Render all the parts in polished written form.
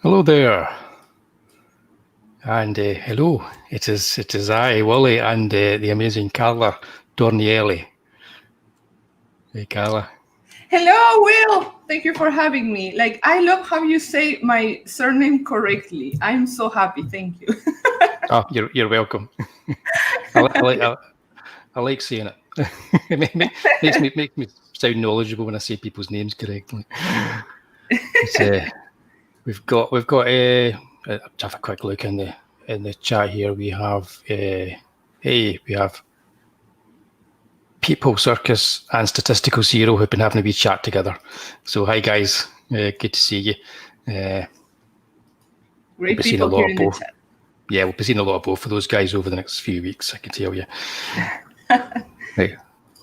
Hello there, and hello. It is I, Wullie, and the amazing Carla Tornielli. Hey, Carla. Hello, Will. Thank you for having me. I love how you say my surname correctly. I'm so happy. Thank you. Oh, you're welcome. I like saying it. It makes me sound knowledgeable when I say people's names correctly. We've got. Have a quick look in the chat here. We have. We have People Circus and Statistical Zero who've been having a wee chat together. So hi guys, good to see you. Great people here in the chat. Yeah, we'll be seeing a lot of both of those guys over the next few weeks, I can tell you. Right.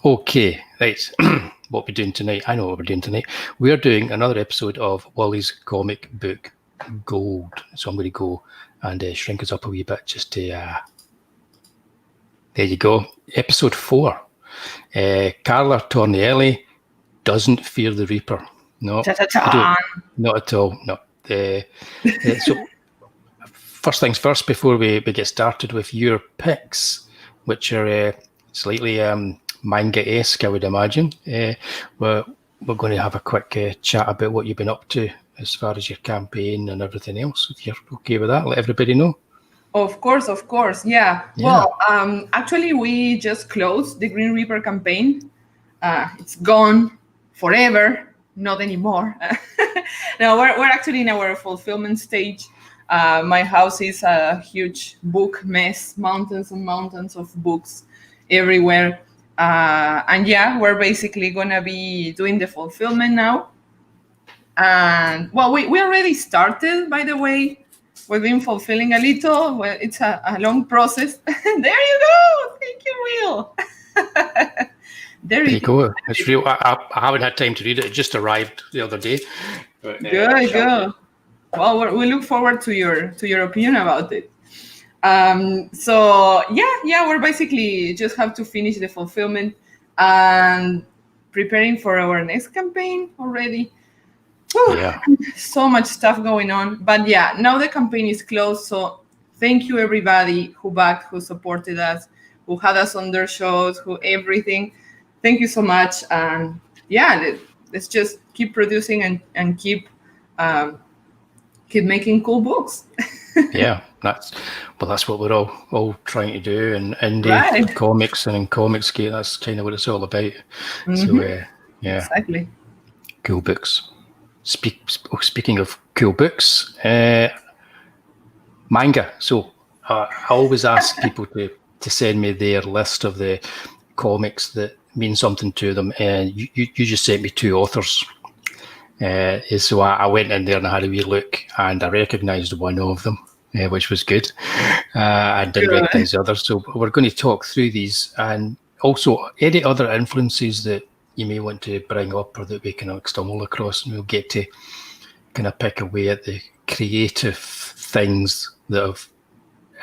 Okay, right. What we're doing tonight, I know what we're doing tonight. We're doing another episode of Wullie's comic book Gold. So I'm going to go and shrink us up a wee bit just to... there you go. Episode 4. Carla Tornielli doesn't fear the Reaper. No, not at all. No. So, first things first, before we get started with your picks, which are slightly manga-esque, I would imagine. We're going to have a quick chat about what you've been up to as far as your campaign and everything else. If you're okay with that, let everybody know. Of course. Yeah. Well, actually, we just closed the Green Reaper campaign. It's gone forever, not anymore. No, we're actually in our fulfillment stage. My house is a huge book mess, mountains and mountains of books everywhere. And yeah, we're basically gonna be doing the fulfillment now. And well, we already started, by the way. We've been fulfilling a little. Well, it's a long process. There you go. Thank you, Will. There you go. It's real. I haven't had time to read it. It just arrived the other day. But, good. Well, we look forward to your opinion about it. So yeah, we're basically just have to finish the fulfillment and preparing for our next campaign already. Whew, yeah, so much stuff going on, but yeah, now the campaign is closed. So thank you everybody who backed, who supported us, who had us on their shows, who everything. Thank you so much, and yeah, let's just keep producing and keep making cool books. Yeah, that's what we're all trying to do in indie comics and in Comicsgate. That's kind of what it's all about. Mm-hmm. So yeah, exactly. Cool books. Speaking of cool books, manga. So I always ask people to send me their list of the comics that mean something to them, and you just sent me 2 authors. So I went in there and I had a wee look, and I recognised one of them, which was good. I didn't recognise the others. So we're going to talk through these, and also any other influences that you may want to bring up or that we can stumble across, and we'll get to kind of pick away at the creative things that have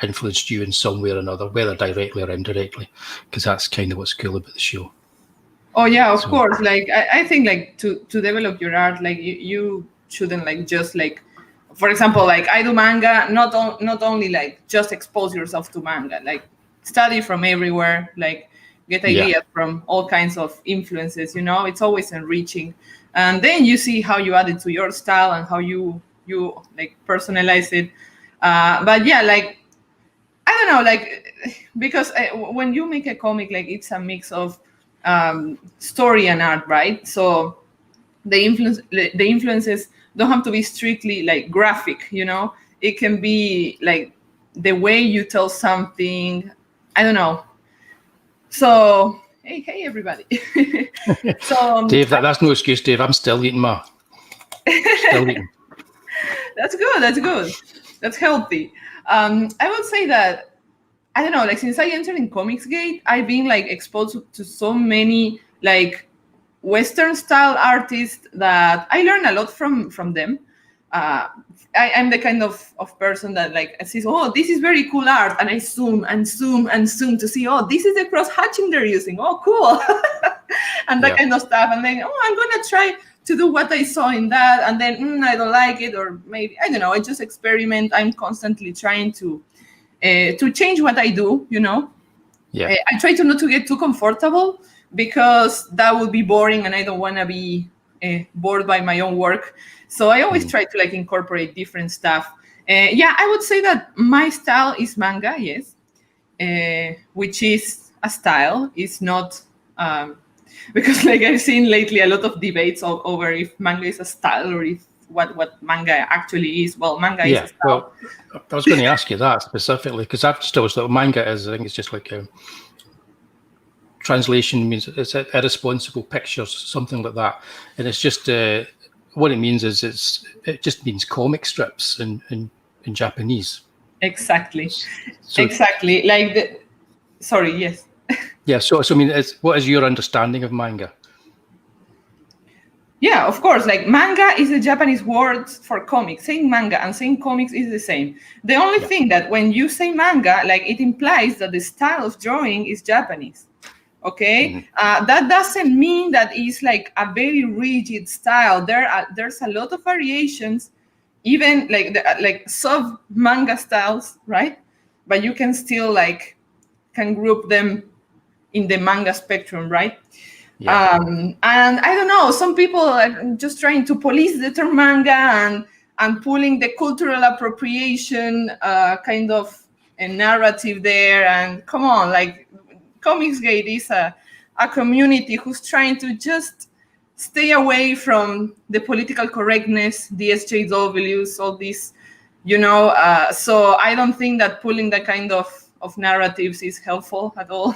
influenced you in some way or another, whether directly or indirectly, because that's kind of what's cool about the show. Oh yeah, of course. Like I think like to develop your art, like you shouldn't like just like, for example, like I do manga, not only like just expose yourself to manga, like study from everywhere, like get ideas from all kinds of influences, it's always enriching. And then you see how you add it to your style and how you like personalize it. But yeah, like, I don't know, like, because when you make a comic, like it's a mix of story and art, right? So the influences don't have to be strictly like graphic, it can be like the way you tell something. I don't know. So hey everybody. So Dave, that's no excuse, Dave. I'm still eating That's good. That's healthy. I would say that, I don't know, like since I entered in Comicsgate, I've been like exposed to so many like Western style artists that I learn a lot from them. I'm the kind of person that like sees, oh, this is very cool art, and I zoom to see, oh, this is the cross hatching they're using. Oh, cool. And that kind of stuff. And then, oh, I'm gonna try to do what I saw in that, and then I don't like it, or maybe I don't know. I just experiment. I'm constantly trying to change what I do. Yeah. I try to not to get too comfortable, because that would be boring, and I don't want to be bored by my own work. So I always try to like incorporate different stuff. I would say that my style is manga, yes, which is a style. It's not because like I've seen lately a lot of debates over if manga is a style or if what manga actually is. Well, manga is a style. Well, I was going to ask you that specifically, because I've just always thought manga is, I think it's just like a translation means it's irresponsible pictures, something like that, and it's just what it means is it just means comic strips in Japanese. Exactly. Exactly. Like sorry, yes. Yeah. So I mean, what is your understanding of manga? Yeah, of course. Like manga is a Japanese word for comics. Saying manga and saying comics is the same. The only thing that when you say manga, like it implies that the style of drawing is Japanese. Okay, that doesn't mean that it's like a very rigid style. There's a lot of variations, even like sub manga styles, right? But you can still can group them in the manga spectrum, right? Yeah. And I don't know, some people are just trying to police the term manga and pulling the cultural appropriation kind of a narrative there. And come on, like Comicsgate is a community who's trying to just stay away from the political correctness, the SJWs, all this, so I don't think that pulling that kind of narratives is helpful at all.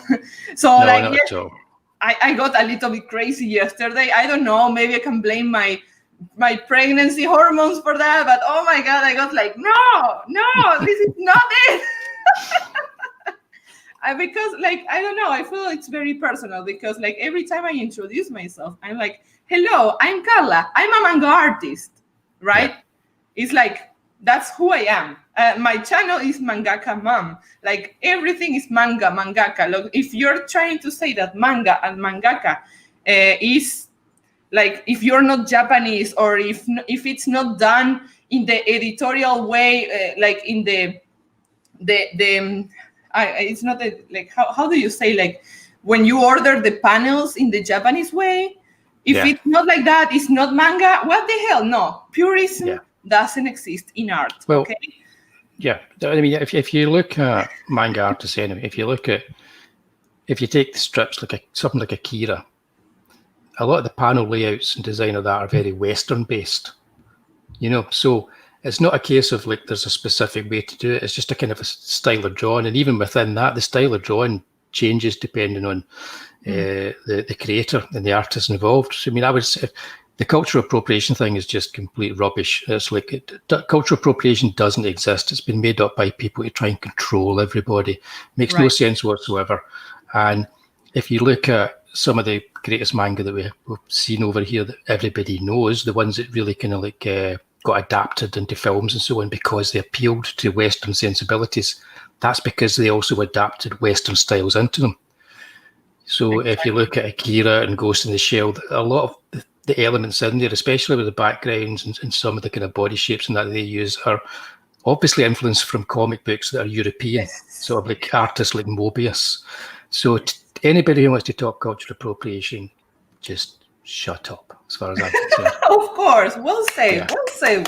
So no, not at all. I got a little bit crazy yesterday. I don't know, maybe I can blame my pregnancy hormones for that, but oh my God, I got like, no, this is not it. Because I don't know, I feel it's very personal, because like every time I introduce myself, I'm like, hello, I'm Carla, I'm a manga artist, right? Yeah. It's like, that's who I am. My channel is Mangaka Mom. Like everything is mangaka. Look, if you're trying to say that manga and mangaka is like, if you're not Japanese, or if it's not done in the editorial way, like in the it's not how do you say, like when you order the panels in the Japanese way, if it's not like that, it's not manga. What the hell? No, purism doesn't exist in art. Well, okay. Yeah, I mean, if you look at manga artists anyway, if you take the strips something like Akira, a lot of the panel layouts and design of that are very Western based, so it's not a case of like there's a specific way to do it. It's just a kind of a style of drawing, and even within that, the style of drawing changes depending on the creator and the artist involved. So, I mean, I would say the cultural appropriation thing is just complete rubbish. It's like cultural appropriation doesn't exist. It's been made up by people to try and control everybody. Makes no sense whatsoever. And if you look at some of the greatest manga that we've seen over here that everybody knows, the ones that really kind of got adapted into films and so on because they appealed to Western sensibilities, that's because they also adapted Western styles into them. So if you look at Akira and Ghost in the Shell, a lot of the elements in there, especially with the backgrounds and some of the kind of body shapes and that they use, are obviously influenced from comic books that are European, sort of like artists like Mobius. So anybody who wants to talk cultural appropriation, just shut up, as far as I'm concerned. Of course, well said,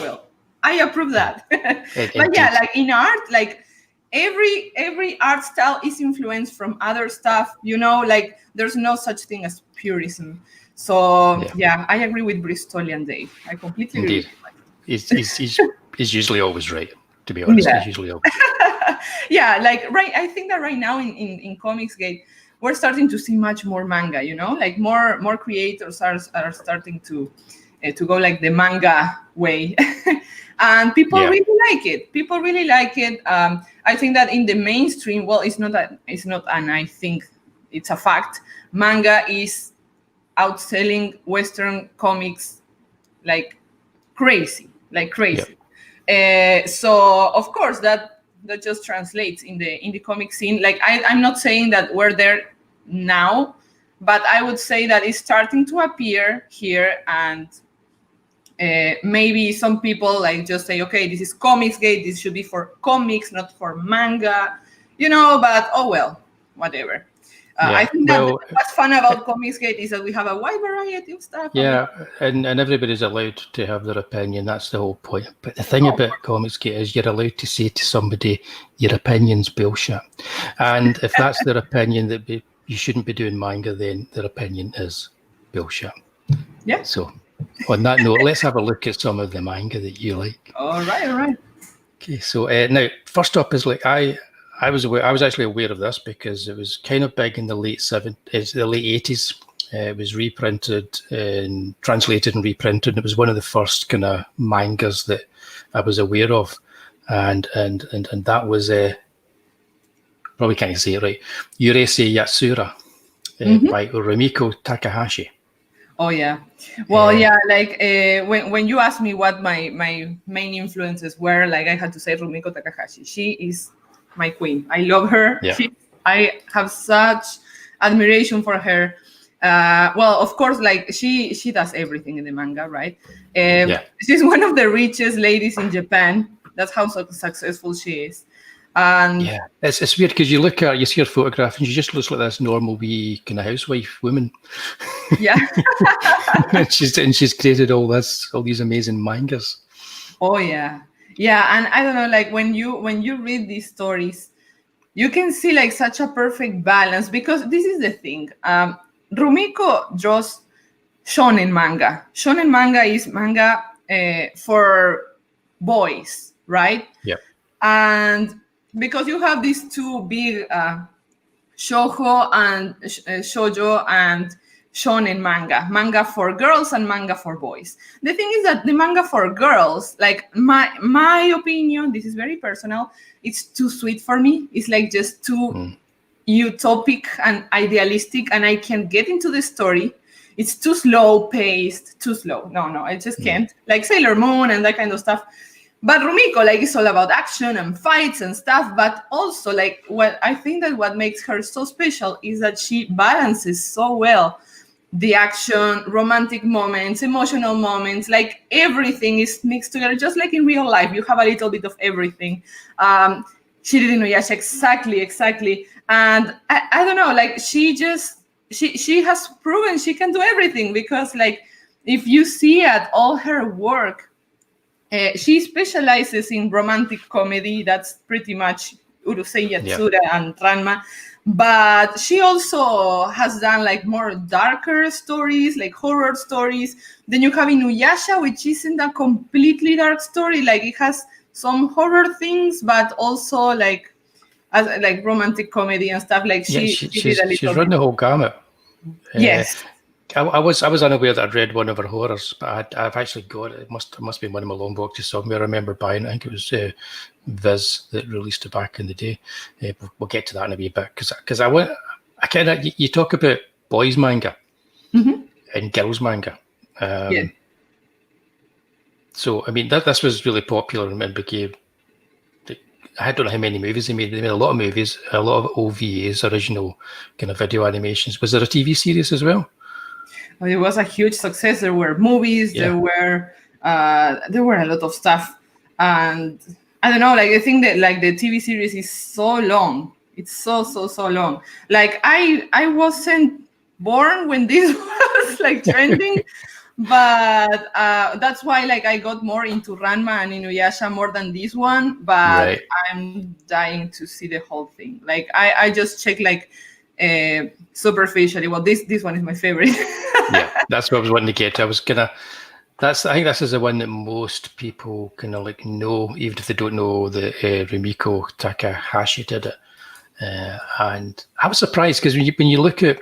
Will. I approve that. But yeah, like in art, like every art style is influenced from other stuff, like there's no such thing as purism. So yeah, I agree with Bristolian Dave. I completely agree. He's usually always right, to be honest. He's usually always right. Yeah, I think that right now in Comicsgate, we're starting to see much more manga, like more creators are starting to go like the manga way. And people really like it. People really like it. I think that in the mainstream, well, it's not, and I think it's a fact, manga is outselling Western comics like crazy. So of course that just translates in the comic scene. Like I'm not saying that we're there now, but I would say that it's starting to appear here, and maybe some people like just say, okay, this is Comicsgate, this should be for comics, not for manga, but oh well, whatever. I think that what's fun about Comicsgate is that we have a wide variety of stuff. Yeah, and everybody's allowed to have their opinion. That's the whole point. But the thing about Comicsgate is you're allowed to say to somebody, your opinion's bullshit. And if that's their opinion, that you shouldn't be doing manga, then their opinion is bullshit. Yeah. So on that note, let's have a look at some of the manga that you like. All right. Okay, so now, first up is like I was actually aware of this because it was kind of big in the late 80s. It was reprinted and translated and reprinted. It was one of the first kind of mangas that I was aware of, and that was probably can't say it right. Urusei Yatsura by Rumiko Takahashi. Oh yeah, well like when you asked me what my main influences were, like I had to say Rumiko Takahashi. She is my queen. I love her. Yeah. I have such admiration for her. Well, of course, like she does everything in the manga, right? She's one of the richest ladies in Japan. That's how successful she is. And yeah, it's weird because you see her photograph and she just looks like this normal wee kind of housewife woman. Yeah. and she's created all these amazing mangas. Oh yeah. Yeah, and I don't know, like when you read these stories, you can see like such a perfect balance, because this is the thing. Rumiko draws shonen manga. Shonen manga is manga for boys, right? Yeah. And because you have these two big shoujo and shoujo and shonen manga for girls and manga for boys. The thing is that the manga for girls, like my opinion, this is very personal, it's too sweet for me. It's like just too utopic and idealistic, and I can't get into the story. It's too slow paced, too slow. No, I just can't. Like Sailor Moon and that kind of stuff. But Rumiko, like, it's all about action and fights and stuff. But also, like, what I think that what makes her so special is that she balances so well the action, romantic moments, emotional moments, like everything is mixed together, just like in real life. You have a little bit of everything. She did Inuyasha exactly. And I don't know, like she has proven she can do everything, because like if you see at all her work, she specializes in romantic comedy. That's pretty much Urusei Yatsura and Ranma. But she also has done like more darker stories, like horror stories. Then you have Inuyasha, which isn't a completely dark story. Like it has some horror things, but also like romantic comedy and stuff. Like she's run the whole gamut. Yes. I was unaware that I'd read one of her horrors, but I've actually got it. It must be one of my long boxes somewhere. I remember buying it. I think it was Viz that released it back in the day. We'll get to that in a wee bit, because I kind of, you talk about boys manga and girls manga. So I mean this was really popular and became. I don't know how many movies they made. They made a lot of movies, a lot of OVAs, original kind of video animations. Was there a TV series as well? Well, it was a huge success. There were movies. There were a lot of stuff, and I don't know. Like I think that like the TV series is so long. It's so long. Like I wasn't born when this was like trending, but that's why like I got more into Ranma and Inuyasha more than this one. But I'm dying to see the whole thing. Like I just check like superficially. Well, this one is my favorite. Yeah, that's what I was wanting to get to. I think this is the one that most people kind of like know, even if they don't know that Rumiko Takahashi did it. And I was surprised because when you look at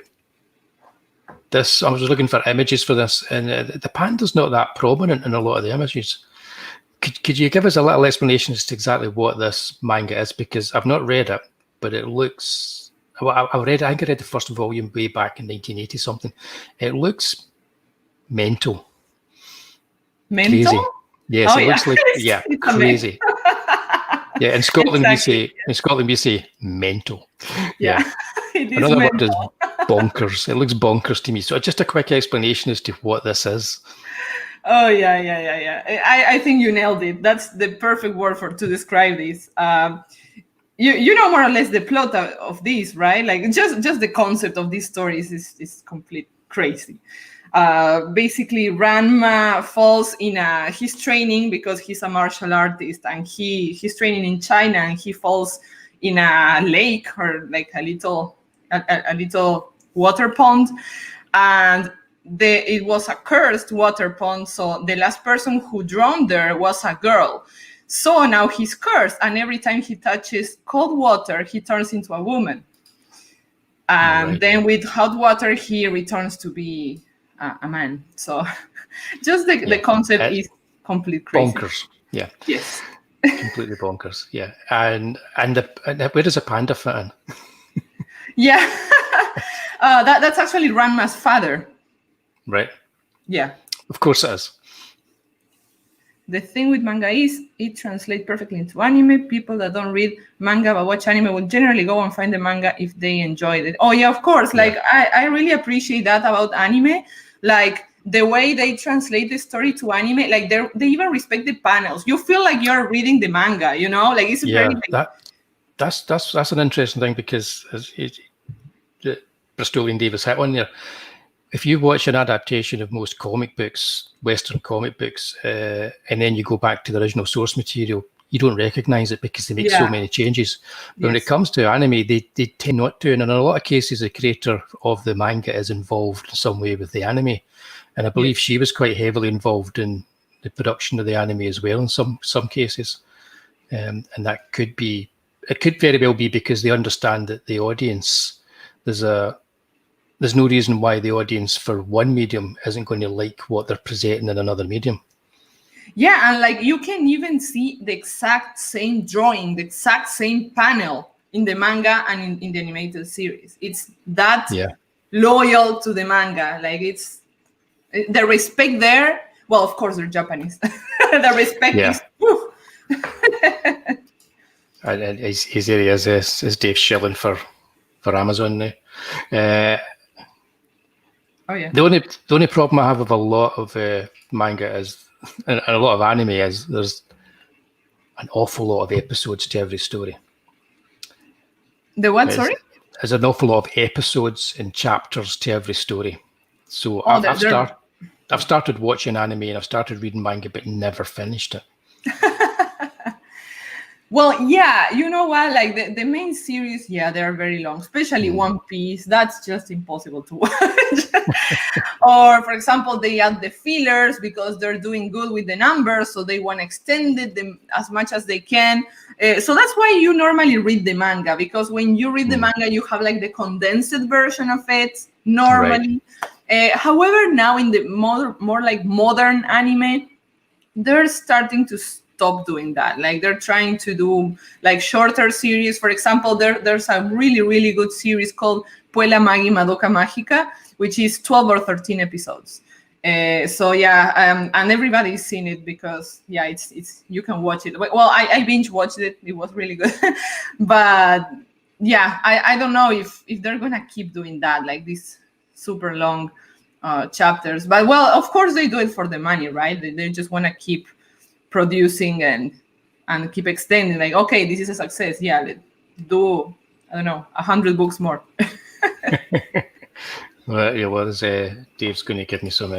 this, I was looking for images for this, and the panda's not that prominent in a lot of the images. Could you give us a little explanation as to exactly what this manga is? Because I've not read it, but it looks. Well, I think I read the first volume way back in 1980 something. It looks mental. Mental? Crazy. Yes, it looks like it's crazy. Yeah, in Scotland we say mental. Yeah. Another word is bonkers. It looks bonkers to me. So just a quick explanation as to what this is. Oh yeah. I think you nailed it. That's the perfect word to describe this. You know more or less the plot of this, right? Like just the concept of these stories is complete crazy. Basically, Ranma falls in he's training because he's a martial artist, and he's training in China, and he falls in a lake or like a little water pond, and it was a cursed water pond. So the last person who drowned there was a girl. So now he's cursed, and every time he touches cold water, he turns into a woman. And then with hot water, he returns to be a man. So just the concept is complete crazy. Bonkers. Yeah. Yes. Completely bonkers. Yeah. And where does a panda fit in? Yeah. That's actually Ranma's father. Right. Yeah. Of course it is. The thing with manga is it translates perfectly into anime. People that don't read manga but watch anime will generally go and find the manga if they enjoyed it. Oh yeah, of course. Like I really appreciate that about anime. Like the way they translate the story to anime, like they even respect the panels. You feel like you're reading the manga, you know? Like it's very that's an interesting thing, because Bristolian Davis hit on there. If you watch an adaptation of most comic books, Western comic books, and then you go back to the original source material, you don't recognize it because they make so many changes. But when it comes to anime, they tend not to. And in a lot of cases, the creator of the manga is involved in some way with the anime. And I believe she was quite heavily involved in the production of the anime as well in some cases. And that could very well be because they understand that the audience, there's no reason why the audience for one medium isn't going to like what they're presenting in another medium. Yeah, and like you can even see the exact same drawing, the exact same panel in the manga and in the animated series. It's that loyal to the manga. Like it's the respect there. Well, of course they're Japanese. The respect is. And his area is Dave Schilling for Amazon now. Oh yeah. The only problem I have with a lot of manga is, and a lot of anime is, there's an awful lot of episodes to every story. The what? Sorry? There's an awful lot of episodes and chapters to every story. So I've started watching anime and I've started reading manga, but never finished it. Well, yeah, you know what? Like the main series, they're very long, especially One Piece. That's just impossible to watch. Or, for example, they add the fillers because they're doing good with the numbers, so they want to extend it as much as they can. So that's why you normally read the manga, because when you read the manga, you have like the condensed version of it normally. Right. However, now in the more like modern anime, they're starting to stop doing that. Like they're trying to do like shorter series. For example, there's a really, really good series called Puella Magi Madoka Mágica, which is 12 or 13 episodes. And everybody's seen it because it's you can watch it. Well, I binge watched it. It was really good. But I don't know if they're gonna keep doing that, like these super long chapters. But well, of course they do it for the money, right? They just want to keep producing and keep extending. Like, okay, this is a success. Yeah, let's do 100 books more. Well, Dave's going to give me some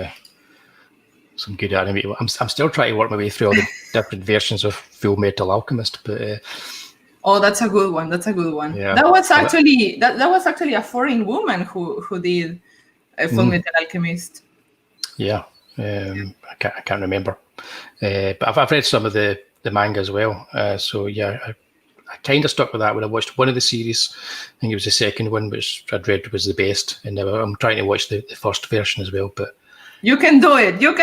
good anime. I'm still trying to work my way through all the different versions of Full Metal Alchemist, but oh, that's a good one. Yeah. That was actually a foreign woman who did Full Metal Alchemist. Yeah, I can't remember, but I've read some of the manga as well. I kind of stuck with that when I watched one of the series. I think it was the second one, which I'd read was the best, and I'm trying to watch the first version as well. But you can do it. I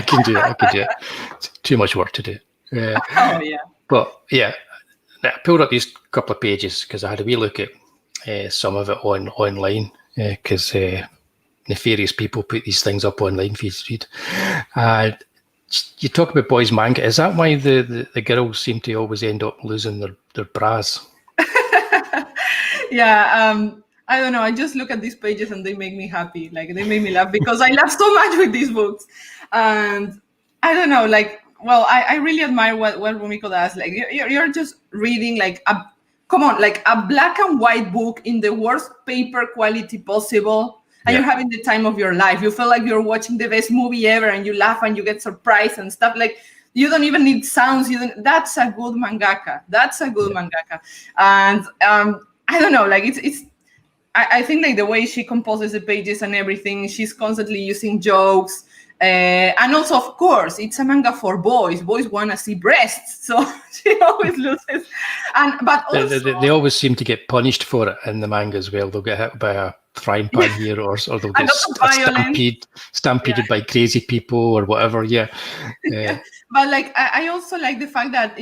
can do it. It's too much work to do. Oh yeah. But yeah, I pulled up these couple of pages because I had a wee look at some of it online because nefarious people put these things up online for you to read. You talk about boys manga. Is that why the girls seem to always end up losing their bras? Yeah, I don't know. I just look at these pages and they make me happy. Like they make me laugh because I laugh so much with these books. And I don't know, like, well, I really admire what Rumiko does. Like you're just reading like come on, like a black and white book in the worst paper quality possible. And you're having the time of your life. You feel like you're watching the best movie ever and you laugh and you get surprised and stuff. Like you don't even need sounds. That's a good mangaka. That's a good mangaka. And I don't know, like it's I think like the way she composes the pages and everything, she's constantly using jokes. And also, of course, it's a manga for boys. Boys want to see breasts, so she always loses. But also, they always seem to get punished for it in the manga as well. They'll get hit by a frying pan here, or they'll get stampeded by crazy people or whatever. Yeah. But like, I also like the fact that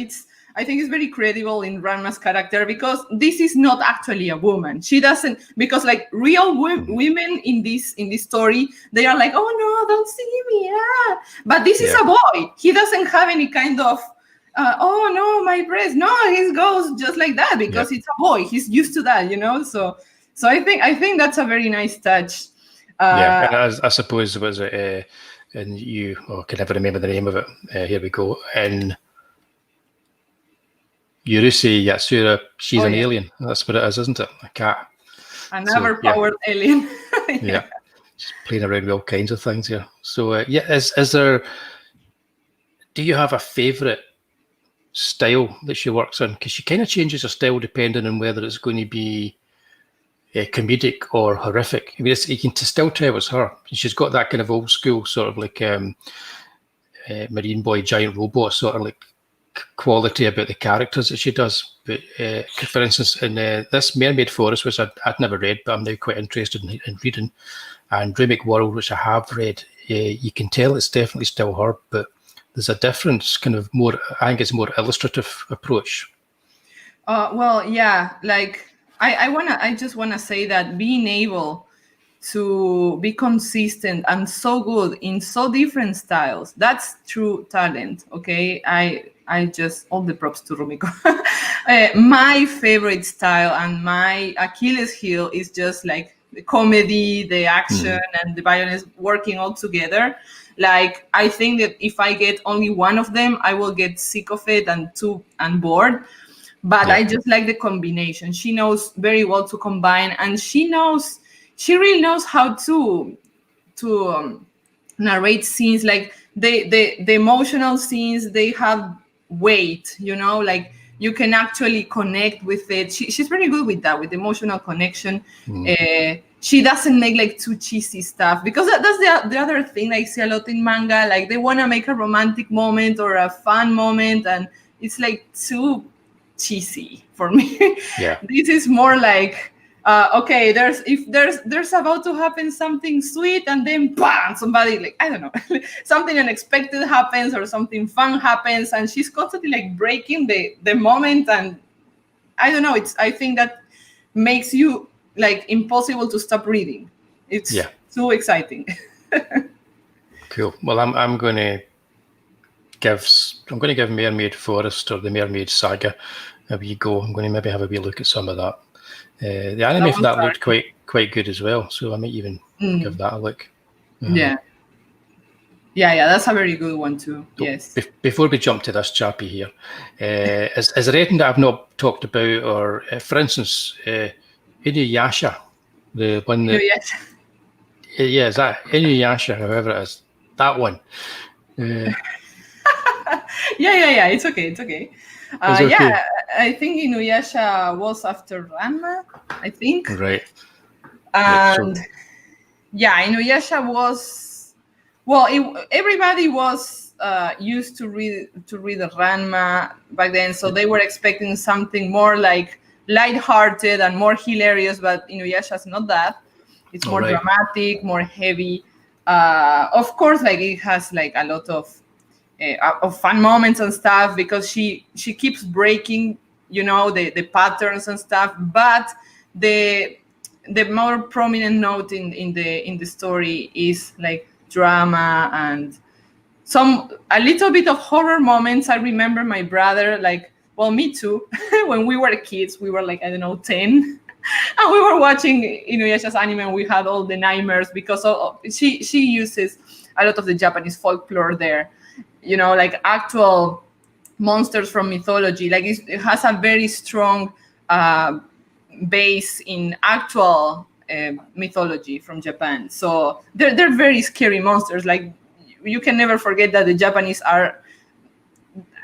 I think it's very credible in Ranma's character because this is not actually a woman. She doesn't, because like real women in this story, they are like, oh no, don't see me. Ah. But this is a boy. He doesn't have any kind of, oh no, my breast. No, he goes just like that because it's a boy. He's used to that, So I think that's a very nice touch. And I suppose it was, and you, can never remember the name of it. Here we go. And Yurusei Yatsura, she's an alien. That's what it is, isn't it? A cat. Another powered alien. She's playing around with all kinds of things here. So, is there, do you have a favourite style that she works in? Because she kind of changes her style depending on whether it's going to be comedic or horrific. I mean, you can still tell it's her. She's got that kind of old school sort of like Marine Boy, giant robot sort of like quality about the characters that she does. But for instance, in this Mermaid Forest, which I'd never read, but I'm now quite interested in reading, and Runic World, which I have read, you can tell it's definitely still her, but there's a difference, kind of more, I think it's more illustrative approach. Well, yeah, like I just wanna say that being able to be consistent and so good in so different styles, that's true talent. Okay, I just, all the props to Rumiko. My favorite style and my Achilles heel is just like the comedy, the action, and the violence working all together. Like, I think that if I get only one of them, I will get sick of it and bored. But I just like the combination. She knows very well to combine, and she really knows how to narrate scenes. Like the emotional scenes, they have weight, like you can actually connect with it. She's very good with that, with emotional connection. She doesn't make like too cheesy stuff, because that's the other thing I see a lot in manga. Like they want to make a romantic moment or a fun moment, and it's like too cheesy for me. This is more like okay, there's about to happen something sweet, and then bam, somebody, like, I don't know, something unexpected happens or something fun happens, and she's constantly like breaking the moment, and I don't know, I think that makes you like impossible to stop reading. It's too exciting. Cool. Well, I'm going to give Mermaid Forest, or the Mermaid Saga, a wee go. I'm going to maybe have a wee look at some of that. The anime for that looked quite good as well, so I might even give that a look. Yeah, that's a very good one too. So yes. Before we jump to this chappie here, is there anything that I've not talked about, or for instance, Inuyasha, the one that is that Inuyasha, however it is, that one. Yeah. It's okay. Okay. I think Inuyasha was after Ranma, I think. Right. And Inuyasha was, well, everybody was used to read the Ranma back then, so they were expecting something more like lighthearted and more hilarious, but Inuyasha's not that. It's more dramatic, more heavy. Of course, like it has like a lot of fun moments and stuff, because she keeps breaking, the patterns and stuff. But the more prominent note in the story is like drama and a little bit of horror moments. I remember my brother, like, well, me too. When we were kids, we were like, I don't know, 10. And we were watching Inuyasha's anime, and we had all the nightmares because she uses a lot of the Japanese folklore there, like actual monsters from mythology. Like it has a very strong base in actual mythology from Japan. So they're very scary monsters. Like you can never forget that the Japanese are,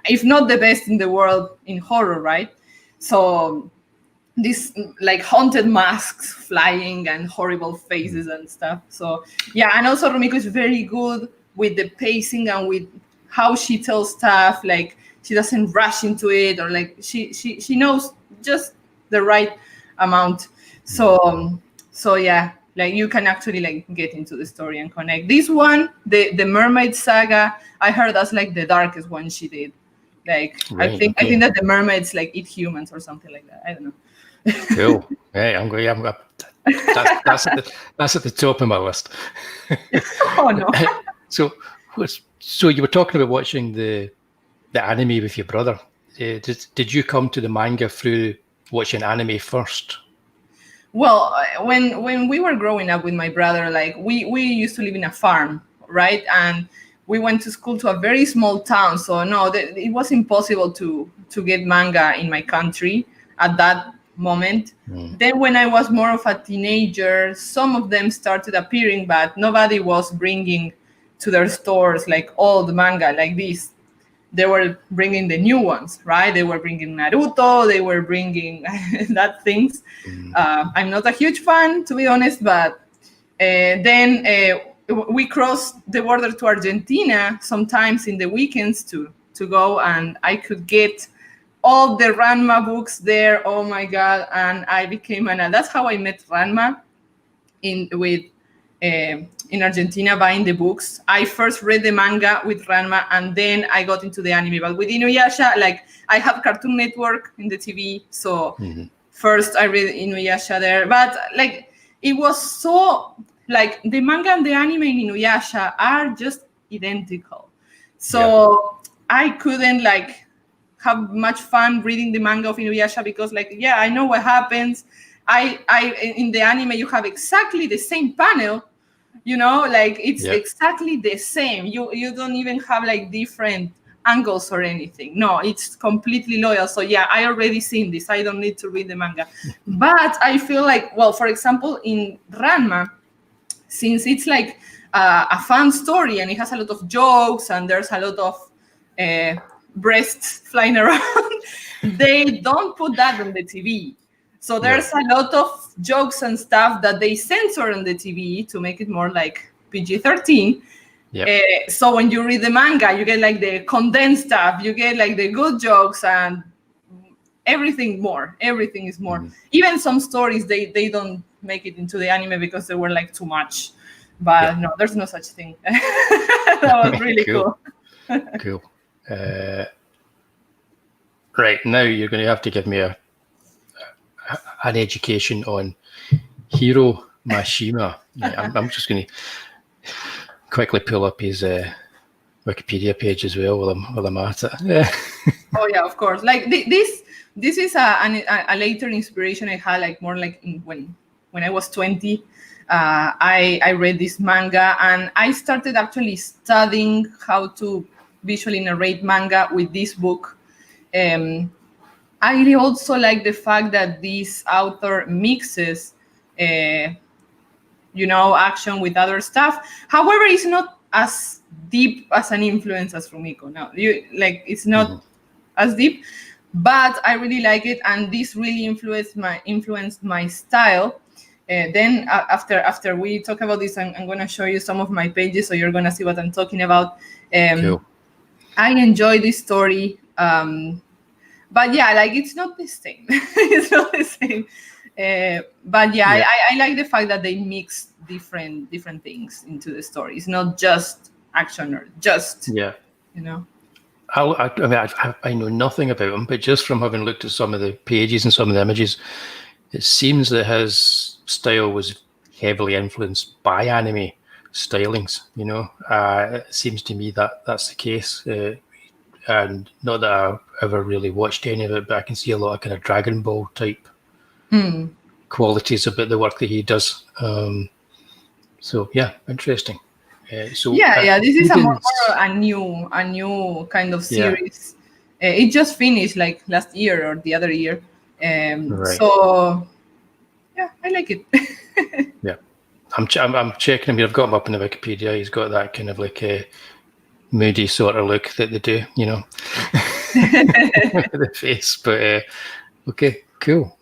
if not the best in the world in horror, right? So these like haunted masks flying and horrible faces and stuff. So yeah, and also Rumiko is very good with the pacing and with how she tells stuff. Like she doesn't rush into it, or like she knows just the right amount. So yeah, like you can actually like get into the story and connect. This one, the Mermaid Saga, I heard that's like the darkest one she did. Like Right, I think that the mermaids like eat humans or something like that. I don't know. Cool. Hey, I'm going. That's at the top of my list. Oh no. So you were talking about watching the anime with your brother. Did you come to the manga through watching anime first? Well, when we were growing up with my brother, like we used to live in a farm, right? And we went to school to a very small town, so no, it was impossible to get manga in my country at that moment. Then when I was more of a teenager, some of them started appearing, but nobody was bringing to their stores like old manga like this. They were bringing the new ones, right? They were bringing Naruto, they were bringing that things. I'm not a huge fan, to be honest, but then we crossed the border to Argentina sometimes in the weekends to go, and I could get all the Ranma books there. Oh my God. And I became that's how I met Ranma in Argentina, buying the books. I first read the manga with Ranma, and then I got into the anime. But with Inuyasha, like I have Cartoon Network in the TV, so first I read Inuyasha there. But like it was so like the manga and the anime in Inuyasha are just identical. So I couldn't like have much fun reading the manga of Inuyasha because like, yeah, I know what happens. I in the anime you have exactly the same panel, like it's exactly the same. You don't even have like different angles or anything. No, it's completely loyal. So yeah, I already seen this. I don't need to read the manga. But I feel like, well, for example, in Ranma, since it's like a fun story and it has a lot of jokes and there's a lot of breasts flying around, they don't put that on the TV. So there's a lot of jokes and stuff that they censor on the TV to make it more like PG-13. So when you read the manga, you get like the condensed stuff, you get like the good jokes and everything is more. Even some stories, they don't make it into the anime because they were like too much. But no, there's no such thing. That was really cool. Cool. Right, now you're going to have to give me an education on Hiro Mashima. I'm just going to quickly pull up his Wikipedia page as well while I'm at it. Oh yeah, of course. Like this is a later inspiration I had, like more like when I was 20. I read this manga and I started actually studying how to visually narrate manga with this book. I also like the fact that this author mixes, action with other stuff. However, it's not as deep as an influence as Rumiko. No, it's not as deep, but I really like it, and this really influenced my style. Then after we talk about this, I'm going to show you some of my pages, so you're going to see what I'm talking about. Cool. I enjoy this story, but yeah, like it's not the same. It's not the same. But yeah, I like the fact that they mix different things into the story. It's not just action or just I know nothing about him, but just from having looked at some of the pages and some of the images, it seems that his style was heavily influenced by anime stylings. It seems to me that that's the case. And not that I ever really watched any of it, but I can see a lot of kind of Dragon Ball type qualities about the work that he does. So yeah, interesting. This is a new kind of Yeah. series. It just finished like last year or the other year. Right. So yeah, I like it. Yeah, I'm checking him here. I've got him up in the Wikipedia. He's got that kind of like a moody sort of look that they do, you know, the face. But okay, cool.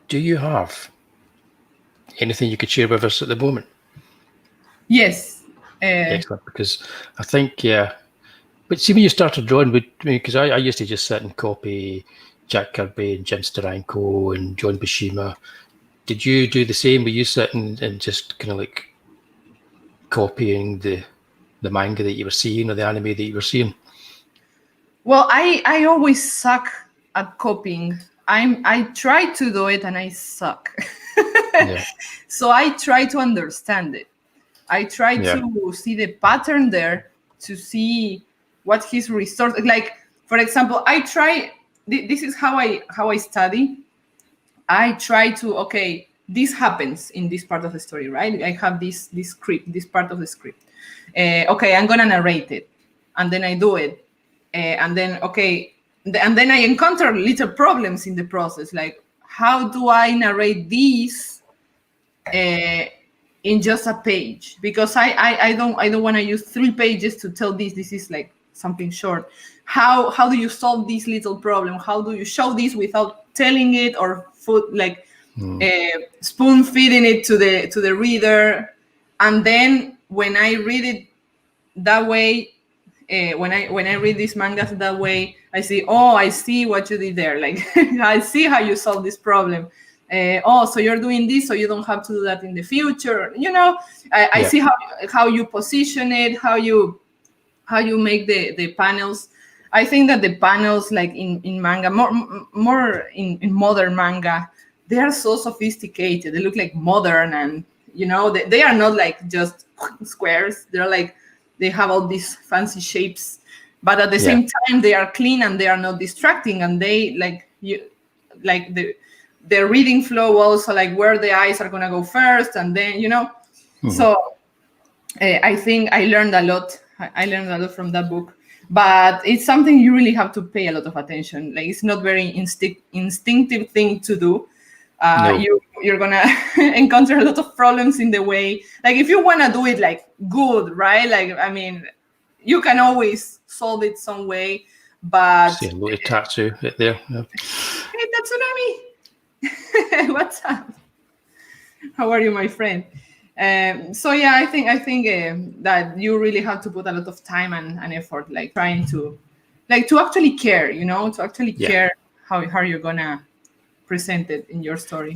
Do you have anything you could share with us at the moment? Yes. Excellent, because I think, yeah. But see, when you started drawing, because I used to just sit and copy Jack Kirby and Jim Steranko and John Buscema. Did you do the same? Were you sitting and just kind of like copying the manga that you were seeing or the anime that you were seeing? Well, I always suck at copying. I try to do it and I suck. Yeah. So I try to understand it. I try to see the pattern there, to see what his resource. Like, for example, I try. This is how I study. I try to, okay, this happens in this part of the story, right? I have this script, this part of the script. Okay, I'm gonna narrate it, and then I do it, and then and then I encounter little problems in the process, like how do I narrate these in just a page? Because I don't want to use 3 pages to tell this. This is like something short. How do you solve this little problem? How do you show this without telling it, or spoon feeding it to the reader? And then when I read it that way, when I read these mangas that way, I see what you did there. Like I see how you solve this problem. So you're doing this, so you don't have to do that in the future. You know, I see how you position it, how you make the panels. I think that the panels, like in manga, more in modern manga, they are so sophisticated. They look like modern, and you know, they are not like just squares. They're like, they have all these fancy shapes, but at the same time they are clean and they are not distracting, and they the reading flow also, like where the eyes are gonna go first, and then, you know. So I think I learned a lot. I learned a lot from that book, but it's something you really have to pay a lot of attention. Like, it's not very instinctive thing to do. No. You're gonna encounter a lot of problems in the way. Like, if you wanna do it like good, right? Like, I mean, you can always solve it some way, but see a little tattoo right there. Yeah. Hey, Tatsunami, what's up? How are you, my friend? So yeah, I think that you really have to put a lot of time and effort, like trying to actually care, you know, to actually care how you're gonna present it in your story.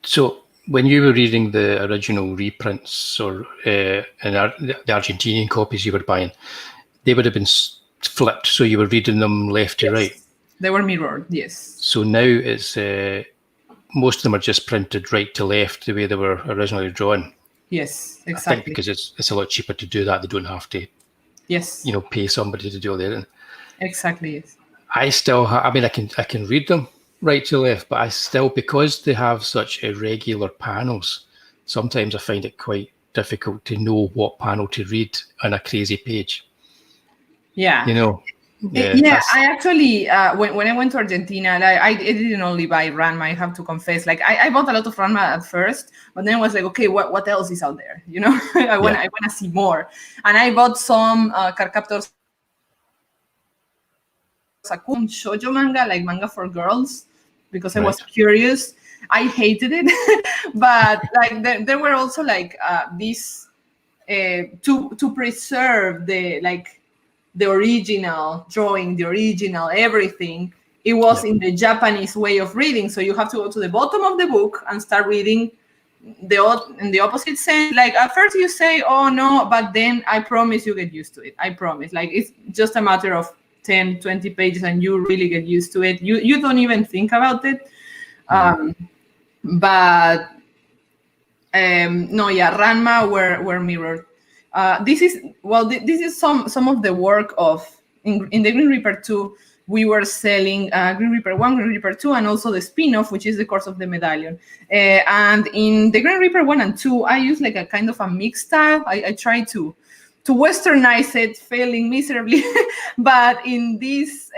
So when you were reading the original reprints or the Argentinian copies you were buying, they would have been flipped, so you were reading them left to right. They were mirrored, yes. So now it's most of them are just printed right to left, the way they were originally drawn. Yes, exactly. I think because it's a lot cheaper to do that. They don't have to, pay somebody to do all that. Exactly. Yes. I still, I can read them right to left, but I still, because they have such irregular panels, sometimes I find it quite difficult to know what panel to read on a crazy page. Yeah. You know. Yeah, I actually, when I went to Argentina, I didn't only buy Ranma, I have to confess. Like, I bought a lot of Ranma at first, but then I was like, okay, what else is out there? You know, I want to see more. And I bought some Carcaptor Sakun shoujo manga, like manga for girls, because I was curious. I hated it, but like there were also like these to preserve the original drawing, the original everything. It was in the Japanese way of reading, so you have to go to the bottom of the book and start reading in the opposite sense. Like, at first you say, oh no, but then I promise you get used to it. I promise. Like, it's just a matter of 10, 20 pages and you really get used to it. You don't even think about it. But Ranma were mirrored. This is some of the work of in the Green Reaper 2. we were selling Green Reaper 1, Green Reaper 2, and also the spin-off, which is the Curse of the Medallion. And in the Green Reaper 1 and 2, I use like a kind of a mixed style. I try to westernize it, failing miserably. But in this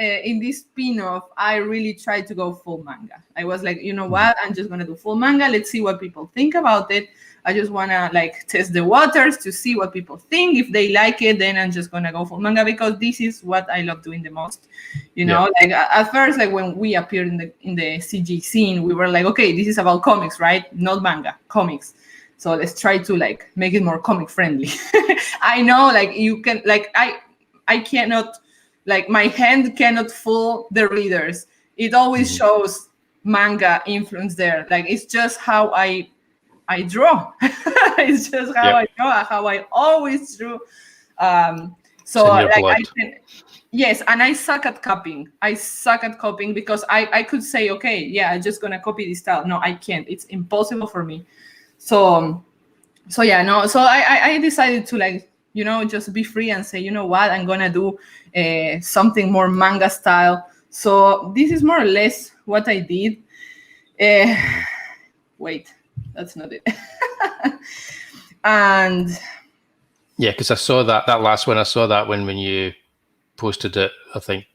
spin-off, I really tried to go full manga. I was like, you know what? I'm just gonna do full manga. Let's see what people think about it. I just wanna like test the waters to see what people think. If they like it, then I'm just gonna go full manga, because this is what I love doing the most. You know, like at first, like when we appeared in the CG scene, we were like, okay, this is about comics, right? Not manga, comics. So let's try to like make it more comic friendly. I know, like you can, like I cannot, like my hand cannot fool the readers. It always shows manga influence there. Like it's just how I draw. It's just how I draw, how I always drew. So like I can, yes, and I suck at copying. Because I could say, okay, yeah, I'm just gonna copy this style. No, I can't. It's impossible for me. So yeah, no. So I decided to like, you know, just be free and say, you know what, I'm gonna do something more manga style. So this is more or less what I did. Wait, that's not it. And yeah, because I saw that last one. I saw that when you posted it, I think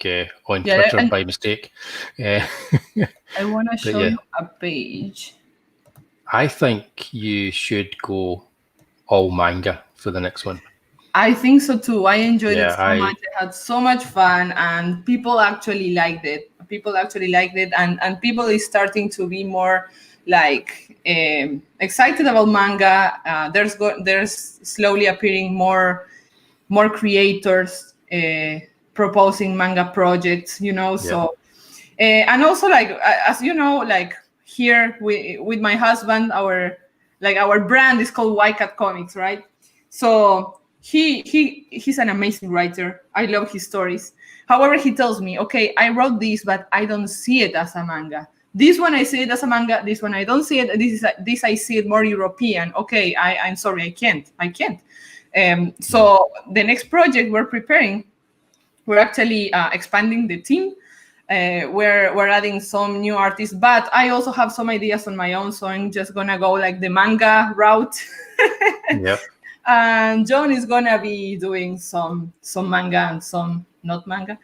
on Twitter by mistake. I want to show you a page. I think you should go all manga for the next one. I think so too. I enjoyed it so much. I had so much fun, and people actually liked it. And people is starting to be more like excited about manga. There's slowly appearing more creators proposing manga projects, you know. So and also like as you know, like here with my husband, our brand is called White Cat Comics, right? So he's an amazing writer. I love his stories. However, he tells me, okay, I wrote this, but I don't see it as a manga. This one I see it as a manga. This one I don't see it. This I see it more European. Okay, I'm sorry, I can't. So the next project we're preparing, we're actually expanding the team. We're adding some new artists, but I also have some ideas on my own. So I'm just gonna go like the manga route. Yep. And John is gonna be doing some manga and some not manga.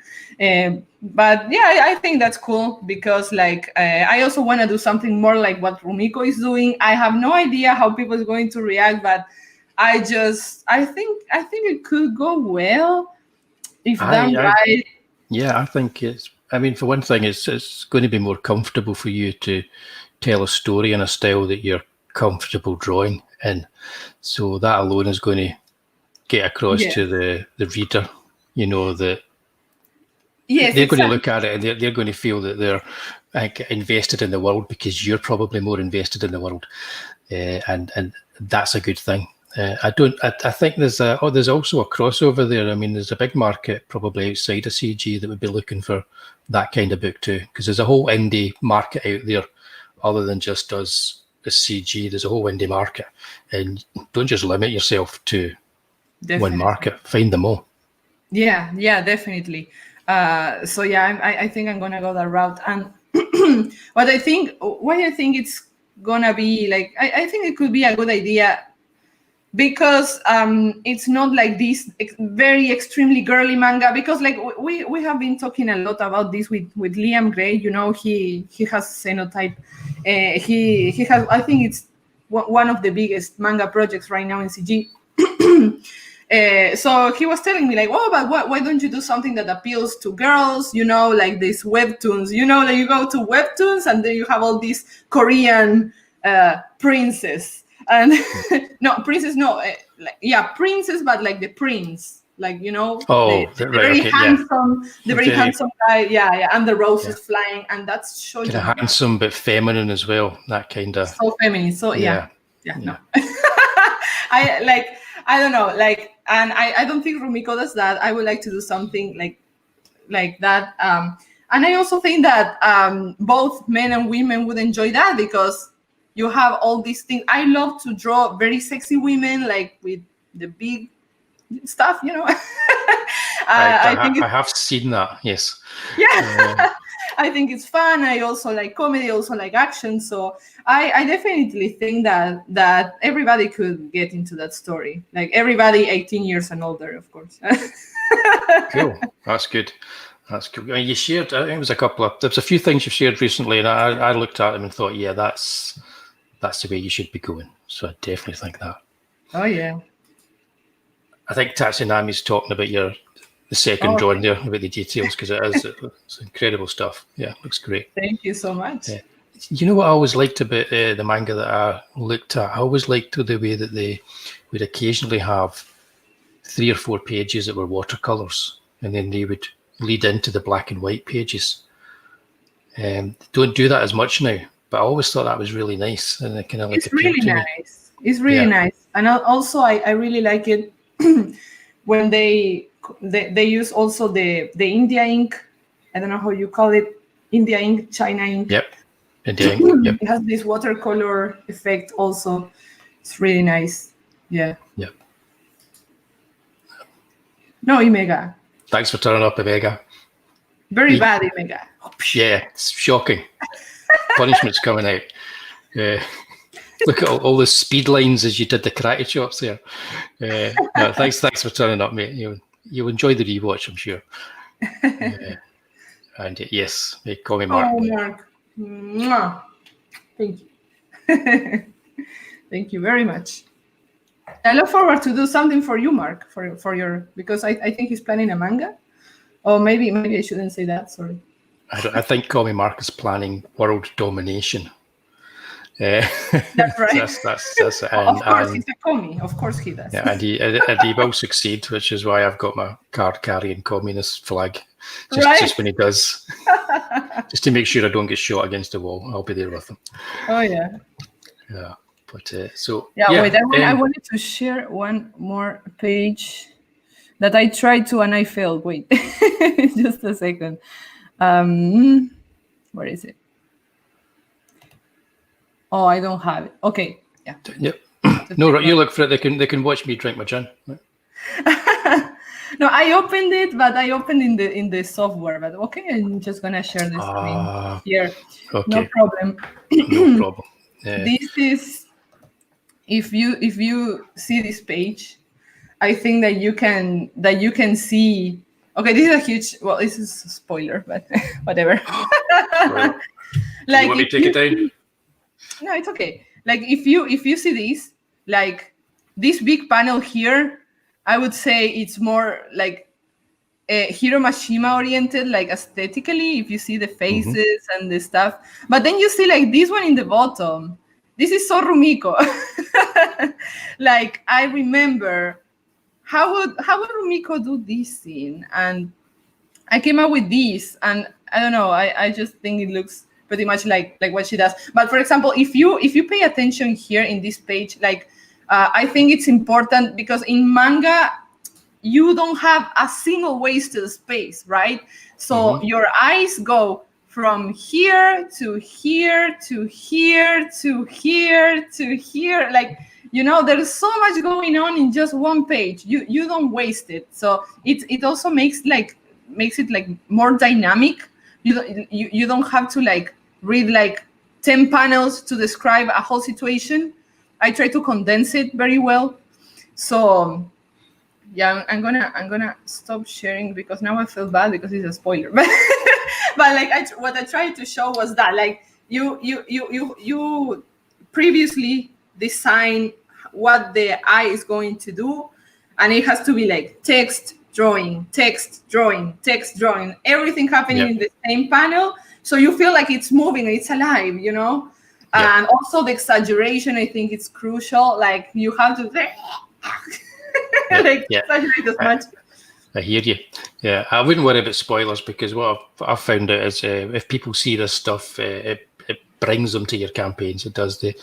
But yeah, I think that's cool, because like I also want to do something more like what Rumiko is doing. I have no idea how people are going to react, but I think it could go well if done right. Yeah, I think I mean, for one thing, it's going to be more comfortable for you to tell a story in a style that you're comfortable drawing in. So that alone is going to get across to the reader, you know, that they're going to look at it and they're going to feel that they're invested in the world, because you're probably more invested in the world, and that's a good thing. I think there's also a crossover there. I mean, there's a big market probably outside of CG that would be looking for that kind of book too, because there's a whole indie market out there other than just us as CG. There's a whole indie market, and don't just limit yourself to one market. Find them all. Yeah, definitely. So yeah, I think I'm gonna go that route. And why I think it's gonna be like, I think it could be a good idea, because it's not like this very extremely girly manga, because like we have been talking a lot about this with Liam Gray. You know, he has Xenotype. He has, I think it's one of the biggest manga projects right now in CG. So he was telling me like, oh, but why don't you do something that appeals to girls? You know, like these webtoons. You know, like you go to webtoons and then you have all these Korean princess. And princess, but like the prince, like, you know, the very handsome guy, and the roses flying, and that's so kind of handsome but feminine as well. That kind of so feminine. So no, I don't know, like, and I don't think Rumiko does that. I would like to do something like that. And I also think that both men and women would enjoy that, because you have all these things. I love to draw very sexy women, like with the big stuff, you know. I have seen that. Yes. Yeah. I think it's fun. I also like comedy, also like action. So I definitely think that everybody could get into that story. Like everybody 18 years and older, of course. Cool. That's good. That's cool. I mean, you shared, I think it was there's a few things you've shared recently, and I looked at them and thought, yeah, that's the way you should be going. So I definitely think that. Oh, yeah. I think Tatsunami's talking about the second drawing there, about the details, because it's incredible stuff. Yeah, looks great. Thank you so much. You know what I always liked about the manga that I looked at? I always liked the way that they would occasionally have 3 or 4 pages that were watercolors, and then they would lead into the black and white pages. Don't do that as much now, but I always thought that was really nice, and it kind of like it's really nice. It's really nice, and also I really like it when they use also the India ink. I don't know how you call it, India ink, China ink. Yep. India ink. Yep. It has this watercolor effect also. It's really nice. Yeah. Yep. No, Imega. Thanks for turning up, Imega. Very bad, Imega. Yeah, it's shocking. Punishment's coming out. Look at all the speed lines as you did the karate chops there. No, thanks for turning up, mate. You'll enjoy the rewatch, I'm sure. And yes, call me Mark. Oh, Mark. Mwah. Thank you. Thank you very much. I look forward to do something for you, Mark, for your, because I think he's planning a manga. Or maybe I shouldn't say that. Sorry. I think Call Me Mark is planning world domination. That's right. That's of course, he's a commie. Of course, he does. Yeah, and he will succeed, which is why I've got my card carrying communist flag. Just when he does, just to make sure I don't get shot against the wall. I'll be there with him. Oh yeah. Yeah, but so Wait. I wanted to share one more page that I tried to and I failed. Wait, just a second. Where is it? Oh, I don't have it. Okay. Yeah. Yep. No, you look for it. They can watch me drink my gin. No, I opened it, but I opened in the software. But okay, I'm just gonna share the screen here. Okay. No problem. No problem. This is if you see this page, I think that you can see. Okay, this is a huge. Well, this is a spoiler, but whatever. Like, you want me to take it down? No, it's okay. Like if you see this, like this big panel here, I would say it's more like Hiro Mashima oriented, like aesthetically, if you see the faces and the stuff. But then you see like this one in the bottom. This is so Rumiko. Like I remember how would Rumiko do this scene? And I came up with this, and I don't know, I just think it looks pretty much like what she does. But for example, if you pay attention here in this page, like I think it's important because in manga you don't have a single wasted space, right? So your eyes go from here to here to here to here to here. Like, you know, there's so much going on in just one page. You don't waste it. So it also makes it like more dynamic. You don't have to like read like 10 panels to describe a whole situation. I try to condense it very well. So yeah, I'm gonna stop sharing because now I feel bad because it's a spoiler. But like what I tried to show was that like you previously design what the eye is going to do, and it has to be like text, drawing, text, drawing, text, drawing, everything happening in the same panel. So you feel like it's moving, it's alive, you know? And also the exaggeration, I think it's crucial. Like you have to exaggerate as much. I hear you. Yeah, I wouldn't worry about spoilers because what I've found out is if people see this stuff, it brings them to your campaigns. It does. They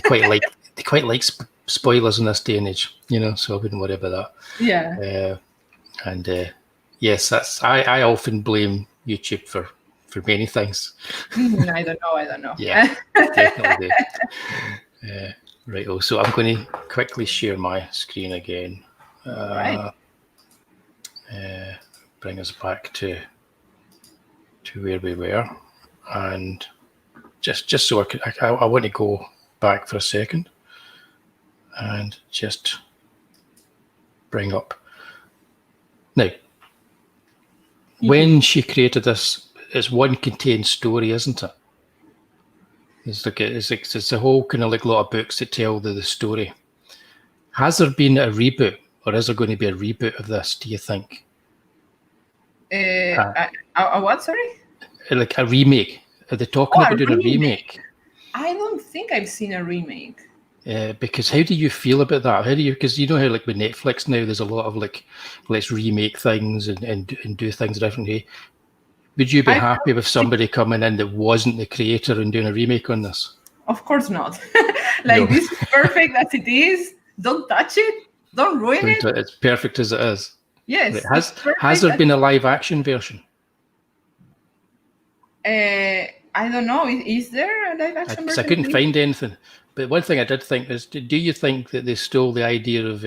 quite like spoilers in this day and age, you know. So I wouldn't worry about that. Yeah. Yes, that's. I often blame YouTube for many things. I don't know. Yeah, definitely do. Right. So I'm going to quickly share my screen again. Right. Bring us back to where we were, and just so I want to go back for a second and just bring up now. When she created this, it's one contained story, isn't it? It's a whole kind of like lot of books that tell the story. Has there been a reboot, or is there going to be a reboot of this, do you think? What, sorry? Like a remake. Are they talking about doing a remake? I don't think I've seen a remake. Because how do you feel about that? Because you know how like with Netflix now, there's a lot of like, let's remake things and do things differently. Would you be happy with somebody coming in that wasn't the creator and doing a remake on this? Of course not. This is perfect as it is. Don't touch it. Don't ruin it. It's perfect as it is. Yes. Has there been a live action version? I don't know. Is there a live action version? I couldn't find anything. But one thing I did think is, do you think that they stole the idea of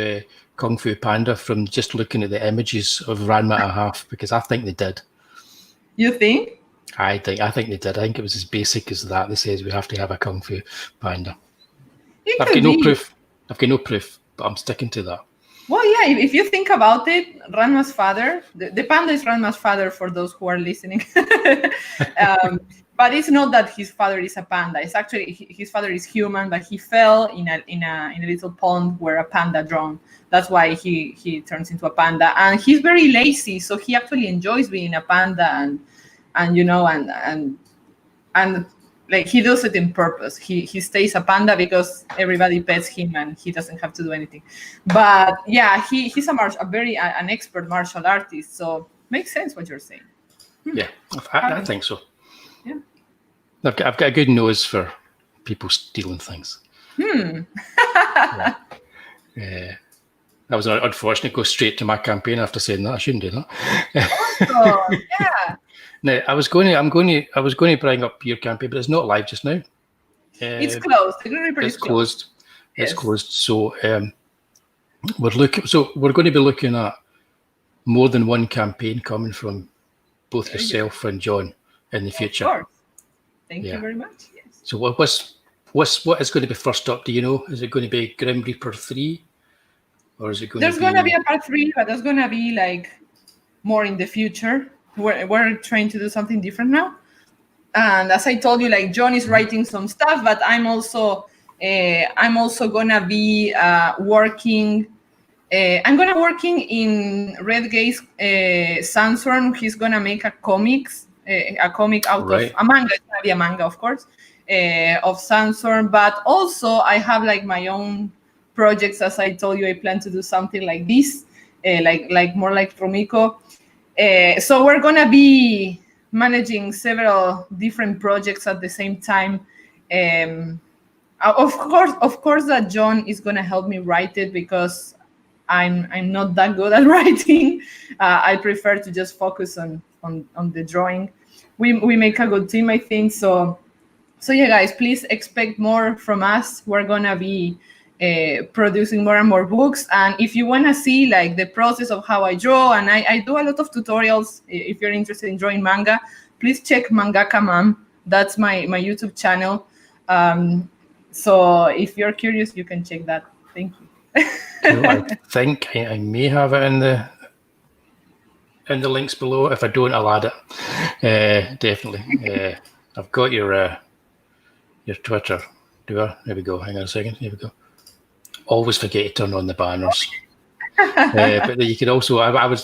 Kung Fu Panda from just looking at the images of Ranma and a half? Because I think they did. You think? I think they did. I think it was as basic as that. They says we have to have a Kung Fu Panda. I've got no proof. But I'm sticking to that. Well, yeah, if you think about it, Ranma's father, the panda is Ranma's father for those who are listening. But it's not that his father is a panda. It's actually his father is human, but he fell in a little pond where a panda drowned. That's why he turns into a panda, and he's very lazy, so he actually enjoys being a panda, and like he does it in purpose. He stays a panda because everybody pets him and he doesn't have to do anything. But yeah, he's an expert martial artist, so makes sense what you're saying. Yeah, I think so. Yeah, I've got a good nose for people stealing things. Yeah. That was unfortunate. Go straight to my campaign after saying that. I shouldn't do that. Awesome. Yeah. Now I was going to bring up your campaign, but it's not live just now. It's closed. The Green Reaper is closed. It's closed. So we're going to be looking at more than one campaign coming from both yourself and John in the future. Of course. Thank you very much. Yes. So what is going to be first up? Do you know? Is it going to be Grim Reaper 3? Or is it going There's going to be a part 3, but there's going to be like more in the future. We're trying to do something different now. And as I told you, like John is writing some stuff, but I'm also going to be working. I'm going to working in Red Gaze Sandstorm. He's going to make a comic out of a manga. It's going to be a manga, of course, of Sandstorm. But also I have like my own projects. As I told you, I plan to do something like this, like more like Rumiko. So we're going to be managing several different projects at the same time. Of course that John is going to help me write it because I'm not that good at writing. I prefer to just focus on the drawing. We make a good team, I think. So yeah, guys, please expect more from us. We're going to be producing more and more books, and if you want to see like the process of how I draw, and I do a lot of tutorials. If you're interested in drawing manga, please check Mangaka Mom. That's my YouTube channel. So if you're curious, you can check that. Thank you. I think I may have it in the links below. If I don't, I'll add it. Definitely. I've got your Twitter. Do I? There we go. Hang on a second. Here we go. Always forget to turn on the banners. But you can also, I would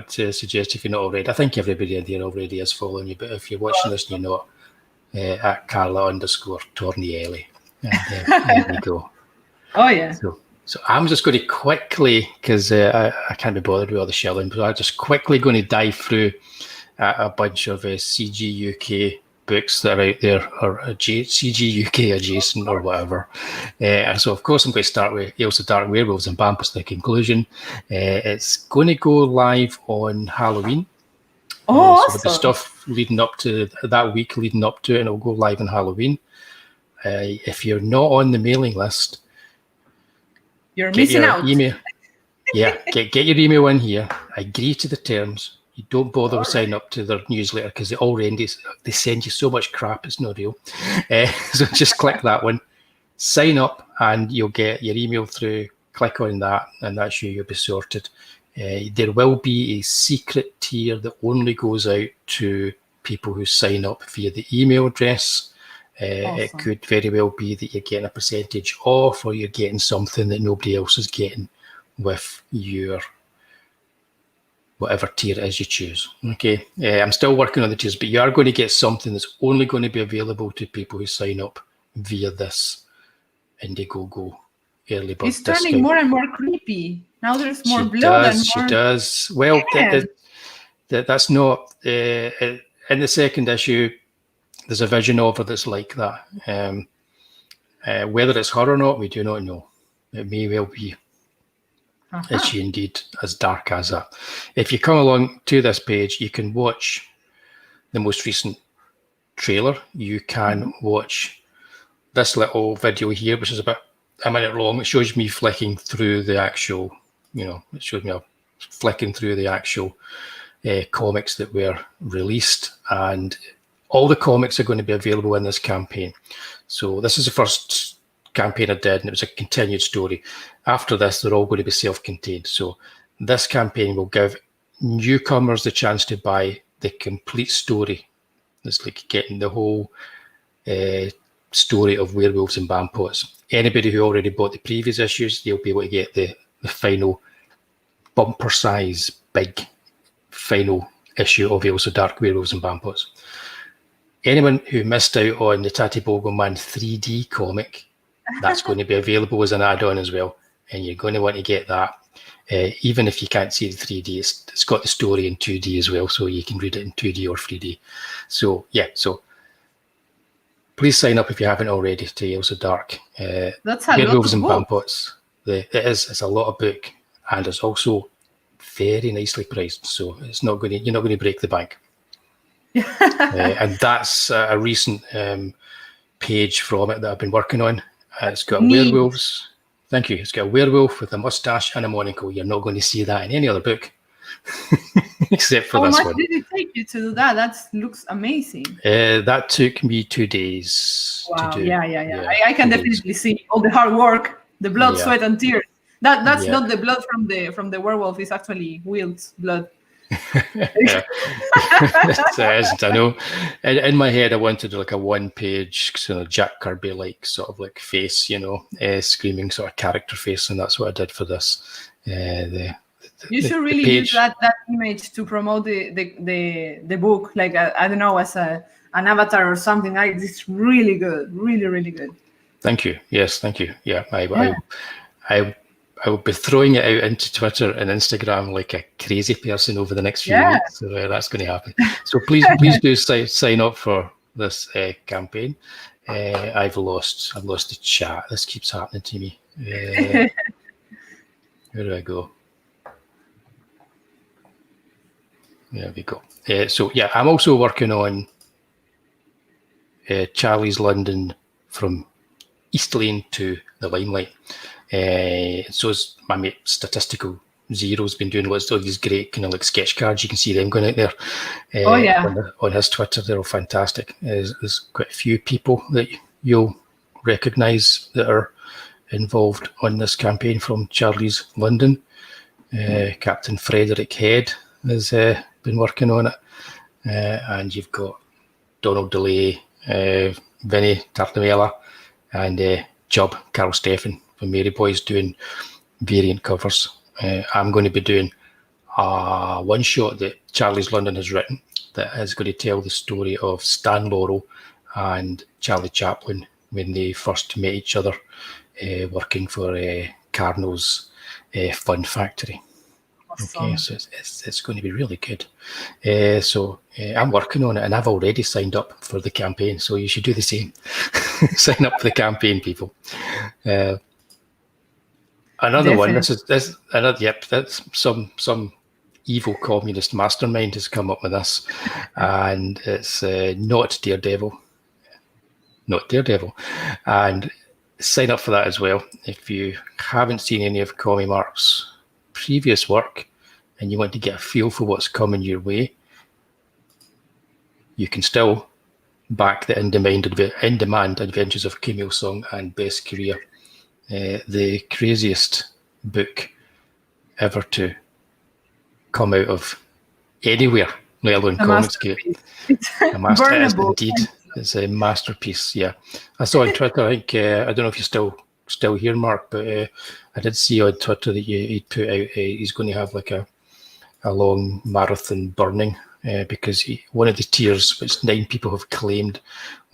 suggest if you're not already, I think everybody in here already is following you, but if you're watching this and you're not, at Carla_Tornielli. There we go. Oh, yeah. So I'm just going to quickly, because I can't be bothered with all the shelling, but I'm just quickly going to dive through a bunch of CG UK books that are out there, or CG UK adjacent or whatever. So of course I'm going to start with Ales of Dark Werewolves and Bumpus the Conclusion. It's going to go live on Halloween. Awesome. So there'll be stuff leading up to that week, leading up to it, and it'll go live on Halloween. If you're not on the mailing list, you're missing out. Yeah, get your email in here. Agree to the terms. You don't bother with signing up to their newsletter because they send you so much crap. It's not real. So just click that one, sign up, and you'll get your email through. Click on that, and that's you'll be sorted. There will be a secret tier that only goes out to people who sign up via the email address. Awesome. It could very well be that you're getting a percentage off, or you're getting something that nobody else is getting with your whatever tier it is you choose. Okay, I'm still working on the tiers, but you are going to get something that's only going to be available to people who sign up via this Indiegogo early bird discount. It's turning more and more creepy. Now there's more blood. She does. Well, that's not in the second issue. There's a vision of her that's like that. Whether it's her or not, we do not know. It may well be. Is she indeed as dark as that? If you come along to this page, you can watch the most recent trailer. You can watch this little video here, which is about a minute long. It shows me flicking through the actual, it shows me flicking through the actual comics that were released, and all the comics are going to be available in this campaign. So this is the first campaign I did, and it was a continued story. After this, they're all going to be self-contained. So this campaign will give newcomers the chance to buy the complete story. It's like getting the whole story of Werewolves and Vampots. Anybody who already bought the previous issues, they'll be able to get the final bumper size, big final issue of Also Dark Werewolves and Vampots. Anyone who missed out on the Tatty Bogleman 3D comic, that's going to be available as an add-on as well, and you're going to want to get that. Even if you can't see the 3D, it's got the story in 2D as well, so you can read it in 2D or 3D. So yeah, so please sign up if you haven't already to Also Dark. That's a Werewolves and lot of Vampots. It's a lot of book, and it's also very nicely priced, so you're not going to break the bank. And that's a recent page from it that I've been working on. It's got werewolves. Thank you. It's got a werewolf with a mustache and a monocle. You're not going to see that in any other book, except for this one. How much did it take you to do that? That looks amazing. That took me 2 days to do. Yeah. I can definitely see all the hard work, the blood, sweat, and tears. That's not the blood from the werewolf. It's actually Will's blood. It isn't, I know. In my head, I wanted like a 1-page sort of Jack Kirby like sort of like face, screaming sort of character face, and that's what I did for this. You should really use that image to promote the book, like I don't know, as an avatar or something. It's really good, really, really good. Thank you. Yes, thank you. Yeah, I will be throwing it out into Twitter and Instagram like a crazy person over the next few weeks. So that's going to happen. So please do sign up for this campaign. I've lost the chat. This keeps happening to me. Where do I go? There we go. So yeah, I'm also working on Charlie's London from East Lane to the Limelight. So is my mate Statistical Zero's been doing lots of these great kind of like sketch cards. You can see them going out there. On his Twitter. They're all fantastic. There's quite a few people that you'll recognise that are involved on this campaign from Charlie's London. Captain Frederick Head has been working on it. And you've got Donald DeLay, Vinnie Tartamella, and Job Carl Steffen from Mary Boys doing variant covers. I'm going to be doing a one-shot that Charlie's London has written that is going to tell the story of Stan Laurel and Charlie Chaplin when they first met each other working for Carnell's Fun Factory. Awesome. Okay, so it's going to be really good. So I'm working on it, and I've already signed up for the campaign, so you should do the same. Sign up for the campaign, people. Another one. This another. Yep, that's some evil communist mastermind has come up with this, and it's not Daredevil, and sign up for that as well. If you haven't seen any of Commie Mark's previous work and you want to get a feel for what's coming your way, you can still back the in-demand adventures of Kim Il-sung and Best Career, the craziest book ever to come out of anywhere, let alone Comicsgate. A masterpiece. Indeed. It's a masterpiece, yeah. I saw on Twitter, I think, I don't know if you're still here, Mark, but I did see on Twitter that he'd put out, he's going to have like a long marathon burning, because one of the tiers, which 9 people have claimed,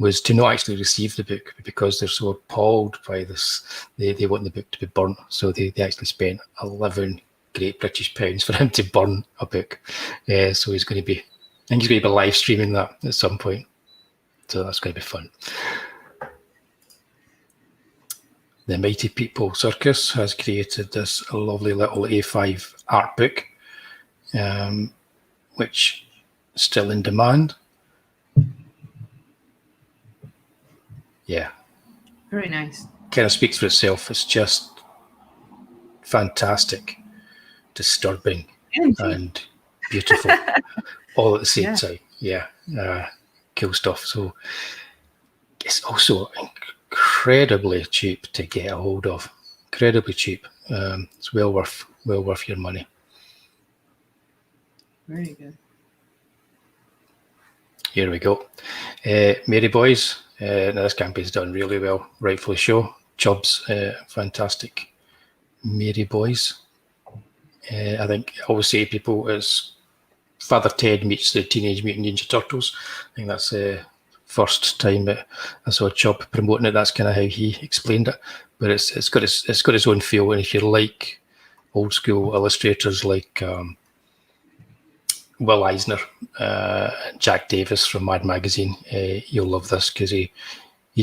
was to not actually receive the book because they're so appalled by this. They want the book to be burnt, so they actually spent 11 Great British pounds for him to burn a book. So he's going to be, I think he's going to be live streaming that at some point. So that's going to be fun. The Mighty People Circus has created this lovely little A5 art book, which is still in demand. Yeah. Very nice. Kind of speaks for itself. It's just fantastic, disturbing, and beautiful all at the same time. Yeah. Cool stuff. So it's also incredibly cheap to get a hold of. Incredibly cheap. It's well worth your money. Very good. Here we go. Mary Boys. Now this campaign's done really well, rightfully so. Chubbs, fantastic. Mary Boys. I think I always say to people, it's Father Ted meets the Teenage Mutant Ninja Turtles. I think that's the first time that I saw Chubb promoting it. That's kind of how he explained it. But it's got its own feel. And if you like old school illustrators like Will Eisner, Jack Davis from Mad Magazine, you'll love this because he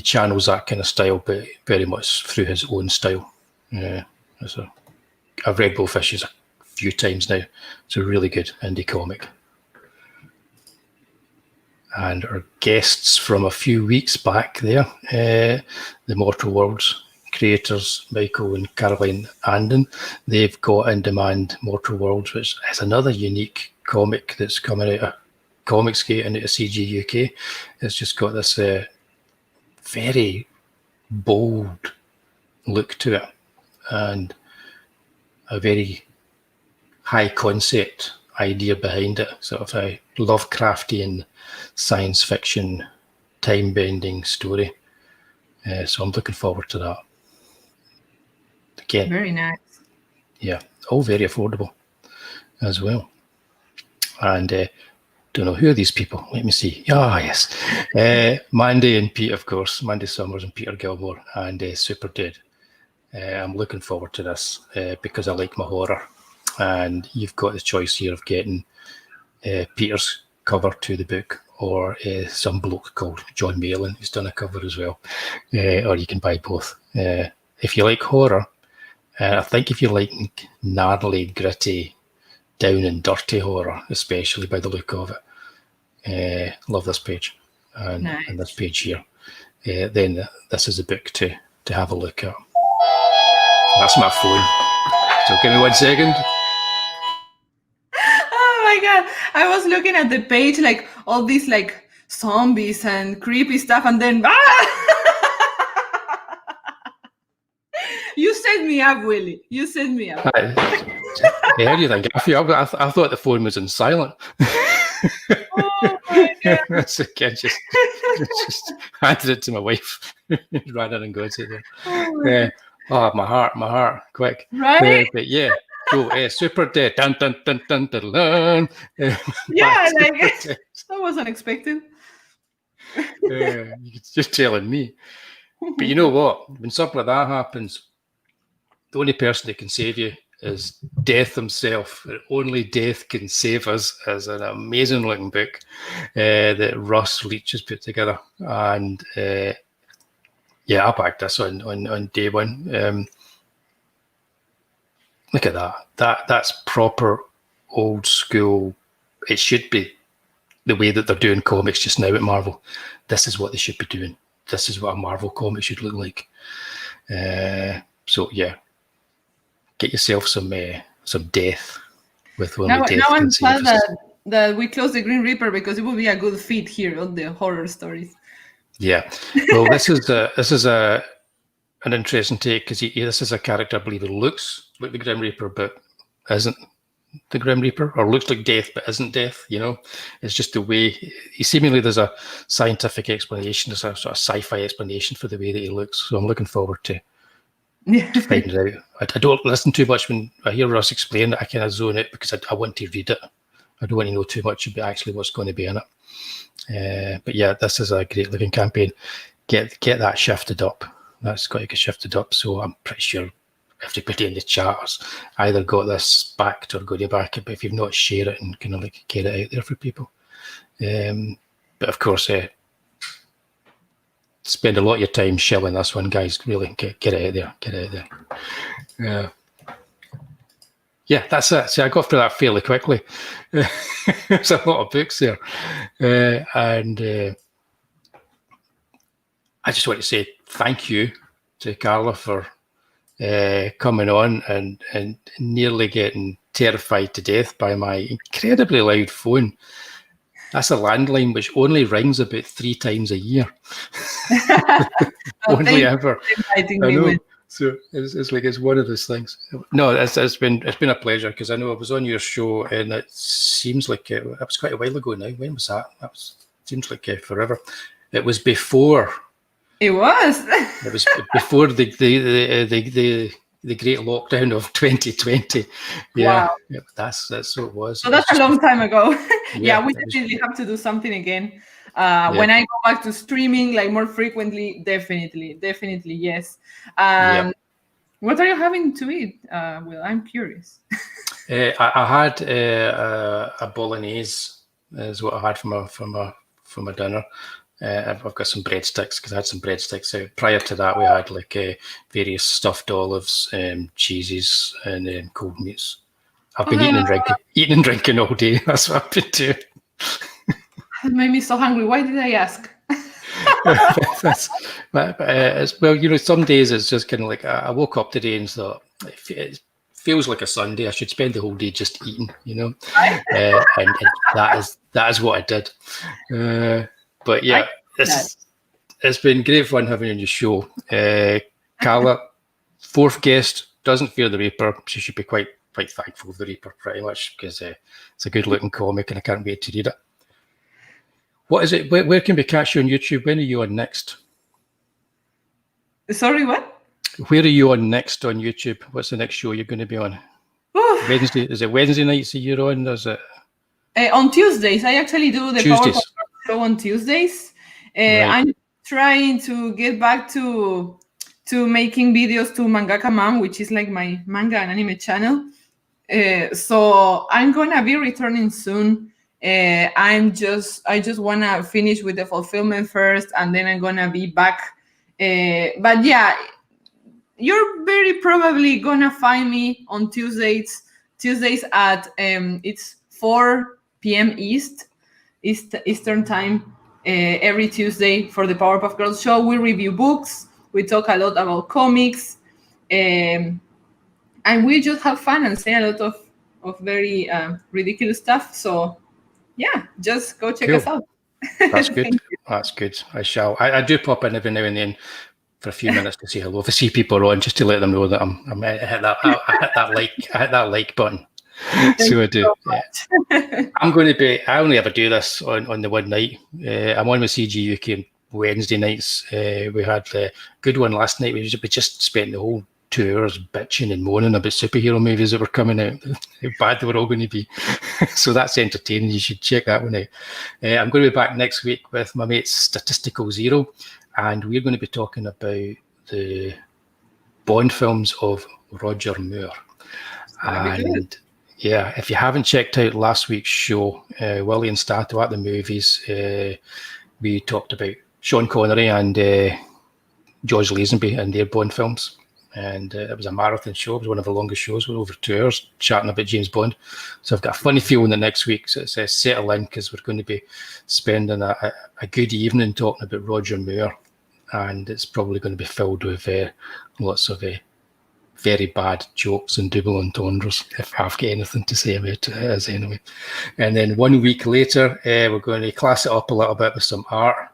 channels that kind of style, but very much through his own style. I've read both issues a few times now. It's a really good indie comic. And our guests from a few weeks back there, the Mortal Worlds creators, Michael and Caroline Anden, they've got in demand Mortal Worlds, which is another unique comic that's coming out of Comicsgate and out of CG UK. It's just got this very bold look to it and a very high concept idea behind it, sort of a Lovecraftian science fiction time bending story. So I'm looking forward to that. Again, very nice. Yeah, all very affordable as well. And don't know who are these people. Let me see. Yes, Mandy and Pete, of course. Mandy Summers and Peter Gilmore and Super Dead. I'm looking forward to this because I like my horror. And you've got the choice here of getting Peter's cover to the book or some bloke called John Malin who's done a cover as well. Or you can buy both. If you like horror, I think if you like gnarly, gritty, down and dirty horror, especially by the look of it, love this page and this page here. Then this is a book to have a look at. That's my phone. So give me 1 second. Oh my god! I was looking at the page, like all these like zombies and creepy stuff, and then you set me up, Wullie. You set me up. How do you think? I thought the phone was in silent. Oh my god! So again, just handed it to my wife. Rather than go to there. My heart, quick. Right? But yeah. So, Super Dead. Dun, dun, dun, dun, dun, dun. Yeah, like that was unexpected. You're just telling me. But you know what? When something like that happens, the only person that can save you is Death himself. Only Death can save us as an amazing looking book that Russ Leach has put together. And I backed this on day one. Look at that. That's proper old school. It should be the way that they're doing comics just now at Marvel. This is what they should be doing. This is what a Marvel comic should look like. So yeah, get yourself some some death with only Now death I'm can sad save us. that we closed the Green Reaper because it would be a good fit here on the horror stories. Yeah. Well, this is an interesting take because this is a character I believe who looks like the Grim Reaper but isn't the Grim Reaper, or looks like death but isn't death. It's just the way seemingly there's a scientific explanation, there's a sort of sci-fi explanation for the way that he looks. So I'm looking forward to finding it out. I don't listen too much when I hear Russ explain it. I kind of zone out because I want to read it. I don't want to know too much about actually what's going to be in it. But yeah, this is a great looking campaign. Get that shifted up. That's got to get shifted up. So I'm pretty sure everybody in the chat has either got this backed or going to back it. But if you've not, share it and kind of like get it out there for people. But of course, spend a lot of your time shilling this one, guys. Really get it out there. Get it out there. Yeah, that's it. See, I got through that fairly quickly. There's a lot of books there. And I just want to say thank you to Carla for coming on and nearly getting terrified to death by my incredibly loud phone. That's a landline which only rings about 3 times a year. Only ever. I know. So it's like it's one of those things. No, it's been a pleasure because I know I was on your show and it seems like it was quite a while ago now. When was that? Seems like forever. It was before. It was. It was before the great lockdown of 2020. Yeah, wow. Yeah, that's what it was. So that's a long time ago. Yeah, we definitely have to do something again. When I go back to streaming like more frequently, definitely yes. What are you having to eat? Well, I'm curious. I had a bolognese is what I had for my dinner. I've got some breadsticks because I had some breadsticks. Prior to that, we had like various stuffed olives, cheeses, and cold meats. I've been eating and drinking all day. That's what I've been doing. It made me so hungry. Why did I ask? Well, some days it's just kind of like I woke up today and thought it feels like a Sunday. I should spend the whole day just eating, and that is what I did. But yeah, it's been great fun having you on your show. Carla, 4th guest, doesn't fear the Reaper. She should be quite thankful of the Reaper, pretty much, because it's a good-looking comic and I can't wait to read it. What is it? Where can we catch you on YouTube? When are you on next? Sorry, what? Where are you on next on YouTube? What's the next show you're going to be on? Wednesday? Is it Wednesday nights that you're on? Is it? On Tuesdays. I actually do the Power show on Tuesdays. Right. I'm trying to get back to making videos to Mangaka Mom, which is like my manga and anime channel. So I'm gonna be returning soon. I just wanna finish with the fulfillment first, and then I'm gonna be back. But yeah, you're very probably gonna find me on Tuesdays at it's 4 p.m. Eastern time every Tuesday for the Powerpuff Girls show. We review books, we talk a lot about comics, and we just have fun and say a lot of very ridiculous stuff. So yeah, just go check us out. That's good. That's good. I do pop in every now and then for a few minutes to say hello. If I see people on, just to let them know that I hit that like button. So I do. Yeah. I'm going to be. I only ever do this on the one night. I'm on with CG UK Wednesday nights. We had the good one last night. We just spent the whole 2 hours bitching and moaning about superhero movies that were coming out. How bad they were all going to be. So that's entertaining. You should check that one out. I'm going to be back next week with my mate Statistical Zero, and we're going to be talking about the Bond films of Roger Moore. And yeah, if you haven't checked out last week's show, Wullie and Stato at the movies, we talked about Sean Connery and George Lazenby and their Bond films. And it was a marathon show. It was one of the longest shows. We were over 2 hours chatting about James Bond. So I've got a funny feeling that next week, so it's settle in, because we're going to be spending a good evening talking about Roger Moore. And it's probably going to be filled with lots of very bad jokes and double entendres, if I've got anything to say about it as anyway. And then 1 week later, we're going to class it up a little bit with some art,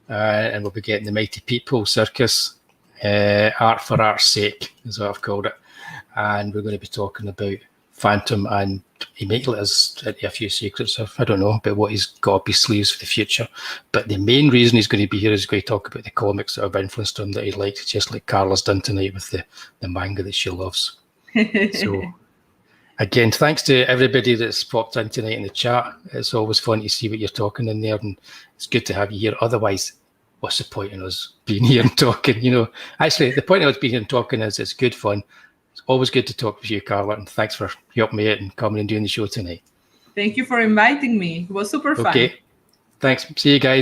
and we'll be getting the Mighty People Circus, Art for Art's Sake is what I've called it. And we're going to be talking about Phantom, and he might let us into a few secrets of, I don't know, about what he's got up his sleeves for the future. But the main reason he's going to be here is going to talk about the comics that have influenced him, that he likes, just like Carla's done tonight with the manga that she loves. So, again, thanks to everybody that's popped in tonight in the chat. It's always fun to see what you're talking in there, and it's good to have you here. Otherwise, what's the point in us being here and talking? You know, actually, the point of us being here and talking is it's good fun. It's always good to talk with you, Carla, and thanks for helping me out and coming and doing the show tonight. Thank you for inviting me. It was super fun. Okay, thanks. See you guys.